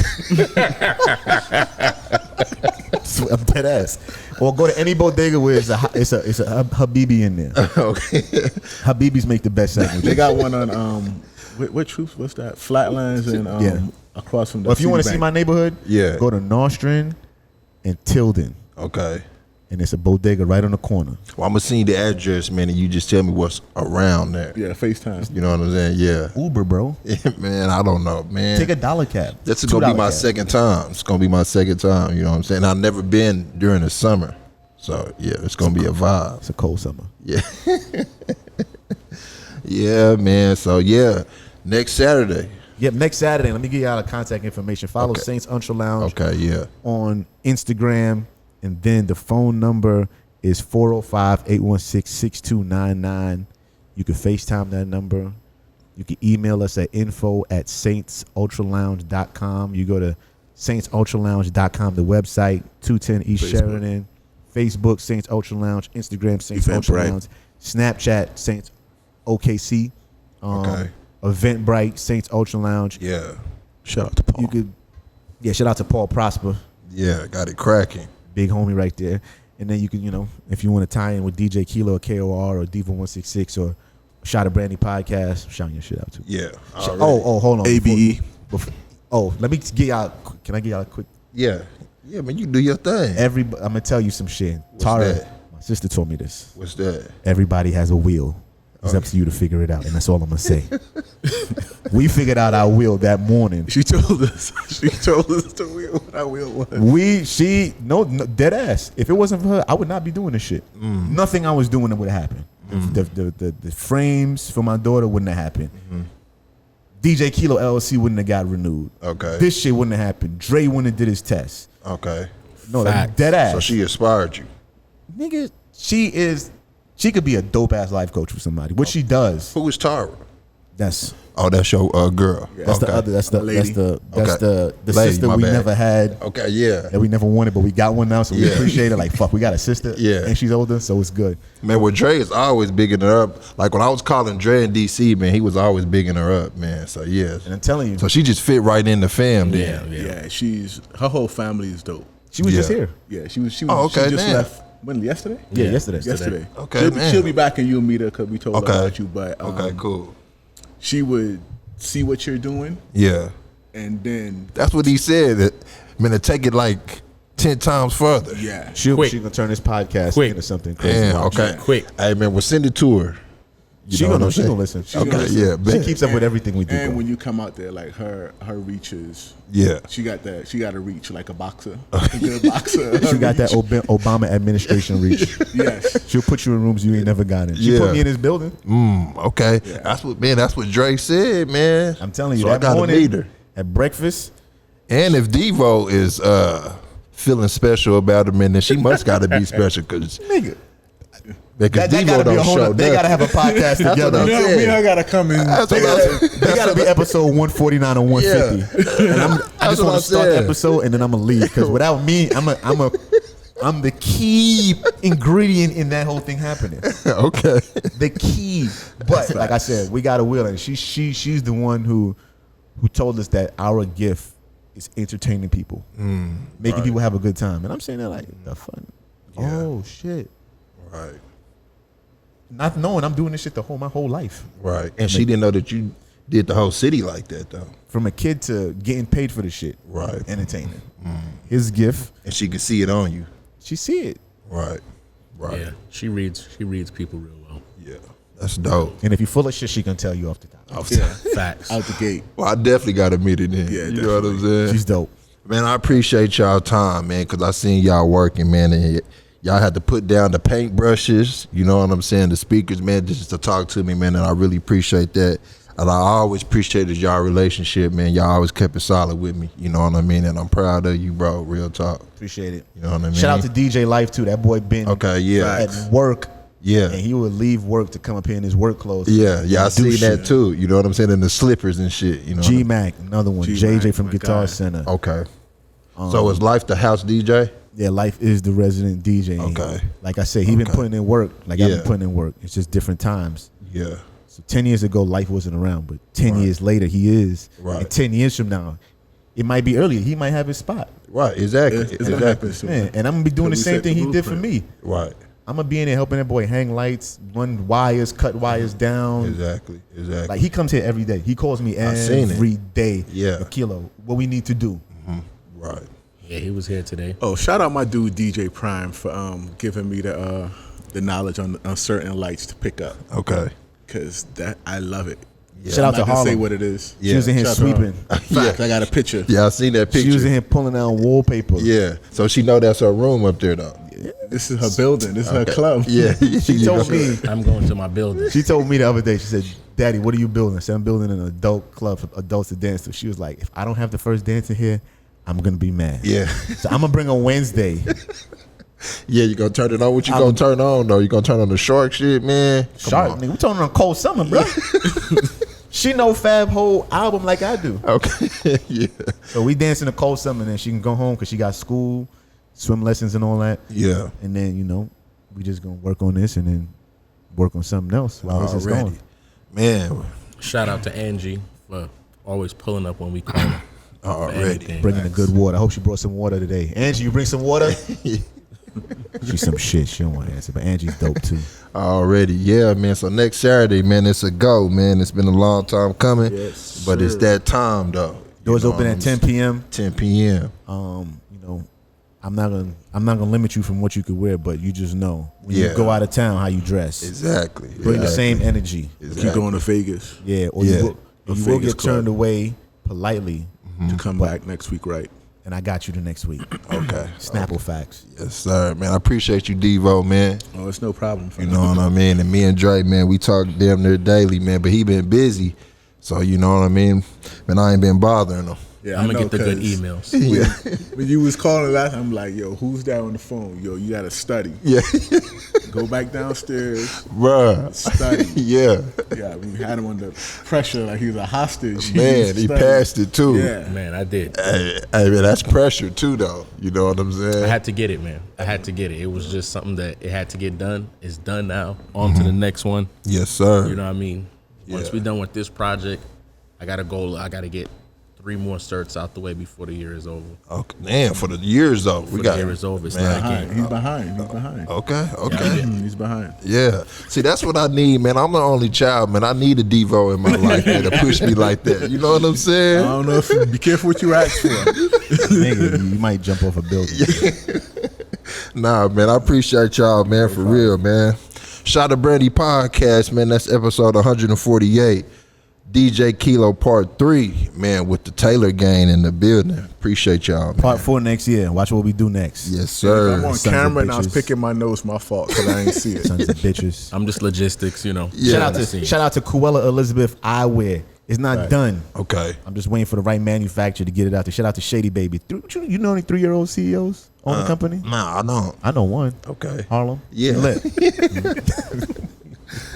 I'm dead ass. Or go to any bodega where it's a Habibi in there. Okay. Habibis make the best sandwiches. They got one on what troops? What's that? Flatlines and Yeah. across from the. Well, if you want to see Citibank. my neighborhood, Yeah. go to Nostrand and Tilden, Okay. and it's a bodega right on the corner. Well, I'm gonna send you the address, man, and you just tell me what's around there. Yeah, FaceTime. You know what I'm saying? Yeah. Uber, bro. Man, I don't know, man. Take a dollar cab. That's gonna be $2 my cab. second time. It's gonna be my second time. You know what I'm saying? I've never been during the summer, so yeah, it's gonna be a vibe. It's a cold summer. Yeah. Yeah, man. So yeah, next Saturday. Yep, next Saturday. Let me give y'all the contact information. Follow Okay. Saints Ultra Lounge Okay, yeah. on Instagram, and then the phone number is 405-816-6299. You can FaceTime that number. You can email us at info@saintsultralounge.com. You go to saintsultralounge.com, the website, 210 East Facebook. Sheridan. Facebook, Saints Ultra Lounge. Instagram, Saints Ultra Eventbrite. Lounge. Snapchat, Saints OKC. Okay. Eventbrite, Saints Ultra Lounge. Yeah. Shout out to Paul. You could, shout out to Paul Prosper, Yeah, got it cracking. big homie right there. And then you can, if you want to tie in with DJ Keilo or KOR or Diva 166 or Shot of Brandy podcast, I'm shouting your shit out too. Yeah. Oh, hold on. ABE. Let me get y'all. Can I get y'all a quick? Yeah. Yeah, man, you do your thing. I'm gonna tell you some shit. Tara, that? my sister told me this. What's that? Everybody has a wheel. It's up to you to figure it out, and that's all I'm gonna say. We figured out our wheel that morning. She told us. She told us the wheel. What our wheel was. No, dead ass. If it wasn't for her, I would not be doing this shit. Nothing I was doing would have happened. The frames for my daughter wouldn't have happened. DJ Keilo LLC wouldn't have got renewed. Okay. This shit wouldn't have happened. Dre wouldn't have did his test. Okay. No, like Facts. dead ass. So she inspired you. Nigga, she could be a dope ass life coach for somebody. What she does, Who is Tara? that's Oh, that's your girl. That's the other. That's the Lady. Lady, sister my we bad. never had. Okay, yeah. That we never wanted, but we got one now, so we Yeah. appreciate it. Like fuck, we got a sister. Yeah. And she's older, so it's good. Man, well, Dre is always bigging her up. Like when I was calling Dre in DC, man, he was always bigging her up, man. So yeah. And I'm telling you, So she just fit right in the fam then. Yeah, she's her whole family is dope. she was just Yeah. here. Yeah, she was. Oh, okay, She just damn. left. When yesterday? Yeah, yesterday. Yesterday. Okay, she'll, man. she'll be back and you'll meet her because we told Okay. her about you. But Okay, cool. she would see what you're doing, Yeah. and then That's what he said. That, man, to take it like 10 times further. yeah, She's Quick. gonna turn this podcast Quick. into something crazy. Damn, okay. Quick. Hey, man, we'll send it to her. You She know what gonna I'm saying? listen. She Okay, gonna listen. yeah, She bet. keeps up with everything we do. And bro. when you come out there, like her reach is Yeah. she got a reach like a boxer, a good boxer. She got that Obama administration reach. Yes. She'll put you in rooms you ain't never got in. She Yeah. put me in this building. Okay. That's what Drake said, man. I'm telling you, so I that gotta morning meet her. at breakfast. And if Devo is feeling special about him, then she must gotta be special because Nigga, because that Devo gotta be a don't whole. show They gotta have a podcast That's together. what I'm Me saying. and her gotta come in. That's They what I'm- gotta, they gotta be episode 149 or 150. And I That's just what want I'm to start the saying. episode and then I'm gonna leave because without me, I'm the key ingredient in that whole thing happening. Okay. The key. But like I said, we got a will, and she's the one who told us that our gift is entertaining people, making people have a good time. And I'm saying that like the fun. Yeah. Oh shit! Right. Not knowing I'm doing this shit my whole life. Right. And she didn't know that you did the whole city like that though. From a kid to getting paid for the shit. Right. Entertaining. His gift. And she could see it on you. She see it. Right. Right. Yeah, she reads people real well. Yeah. That's dope. And if you're full of shit, she can tell you off the top. Yeah, Facts. out the gate. Well, I definitely gotta meet her then. Yeah, you know what I'm saying? She's dope. Man, I appreciate y'all time, man, because I seen y'all working, man, and y'all had to put down the paintbrushes, you know what I'm saying, the speakers, man, just to talk to me, man, and I really appreciate that. And I always appreciated y'all relationship, man. Y'all always kept it solid with me, you know what I mean, and I'm proud of you, bro, real talk. Appreciate it. You know what I mean? Shout out to DJ Life too. That boy been Okay, yeah. at work. Yeah. And he would leave work to come up here in his work clothes. Yeah, I and do seen shit. that too, you know what I'm saying, and the slippers and shit, you know. G Mac, another one. G-Mac, JJ from my Guitar guy. Center. Okay. So is Life the house DJ? Yeah, Life is the resident DJ. Okay. Like I said, he been putting in work. Like I've Yeah. been putting in work. It's just different times. Yeah. So 10 years ago, Life wasn't around, but 10 years later, he is. Right. And 10 years from now, it might be earlier. He might have his spot. Right, exactly. It's gonna exactly. happen soon. Man, and I'm gonna be doing the We same set the thing he did for blueprint. me. Right. I'm gonna be in there helping that boy hang lights, run wires, cut wires down. Exactly. Exactly. Like he comes here every day. He calls me seen it. every day. Yeah. Kilo, what we need to do. Right. Yeah, he was here today. Oh, shout out my dude DJ Prime for giving me the knowledge on certain lights to pick up, Okay. because that I love it. Shout out I'm to not gonna say Harlem. what it is. She was in here Shout out to sweeping. Fact, I got a picture. Yeah, I seen that picture. She was in here pulling down wallpaper. Yeah. So she know that's her room up there though. This is her building. This is her club. Yeah. She told me. I'm going to my building. She told me the other day. She said, "Daddy, what are you building?" I said, "I'm building an adult club for adults to dance to." She was like, "If I don't have the first dance in here, I'm gonna be mad." Yeah. So I'm gonna bring a Wednesday. Yeah, you gonna turn it on. What you gonna turn on though? You gonna turn on the shark shit, man? Come Sharp, on. nigga. We talking on cold summer, bro. She know Fab whole album like I do. Okay. Yeah. So we dance in the cold summer, and then she can go home because she got school, swim lessons, and all that. Yeah. And then we just gonna work on this, and then work on something else while this is Already. going. Man. Shout out to Angie for always pulling up when we call her. for Already. anything. Bringing the good water. I hope she brought some water today. Angie, you bring some water? She's some shit. She don't want to answer, but Angie's dope too. Already. Yeah, man. So next Saturday, man, it's a go, man. It's been a long time coming. Yes, but it's sir. that time though. Doors You know, open at 10 p.m. 10 p.m. I'm not gonna limit you from what you could wear, but you just know when Yeah. you go out of town how you dress. Exactly. Bring the same energy. Keep going to Vegas Yeah, or Yeah. you will Vegas get turned club. away politely, to come back next week, right? and I got you the next week. Okay. Snapple facts. Yes, sir, man. I appreciate you, Devo, man. Oh, it's no problem. You know what I mean? And me and Dre, man, we talk damn near daily, man. But he been busy, so you know what I mean. Man, I ain't been bothering him. Yeah, I'm I gonna know, get the good 'cause emails. when you was calling last time, I'm like, yo, who's that on the phone? Yo, you gotta study. Yeah, Go back downstairs, bruh. study. Yeah, Yeah, we had him under pressure like he was a hostage. man, he studied. passed it too. Yeah. Man, I did. Hey, man, that's pressure too, though. You know what I'm saying? I had to get it, man. I had to get it. It was just something that it had to get done. It's done now. On to the next one. Yes, sir. You know what I mean? Once Yeah. we're done with this project, I got a goal. I got to get 3 more certs out the way before the year is over. Okay, damn, for the years though, we Before got the year is over. It's man. not a game. He's behind. He's behind. Okay. He's behind. Yeah. See, that's what I need, man. I'm the only child, man. I need a Devo in my life, man, to push me like that. You know what I'm I saying? don't know if be careful what you ask for. Nigga, you might jump off a building. Nah, man. I appreciate y'all, man, for real, man. Shout to Brandy Podcast, man. That's episode 148. DJ Keilo Part 3, man, with the Taylor gang in the building. Appreciate y'all, man. Part 4 next year. Watch what we do next. Yes, I'm sir. on Sons of camera and I was bitches. picking my nose. My fault because I ain't see it. Sons of bitches. I'm just logistics, you know. Yeah. Shout out to Kuella Elizabeth Eyewear. It's not done. Okay. I'm just waiting for the right manufacturer to get it out there. Shout out to Shady Baby. You know any 3-year-old CEOs own the company? Nah, I don't. I know one. Okay. Harlem. Yeah. She lit.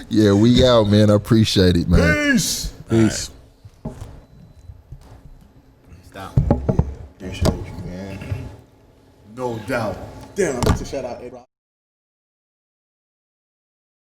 Yeah, we out, man. I appreciate it, man. Peace. Peace. Stop. No doubt. Damn, I meant to shout out A-Rock.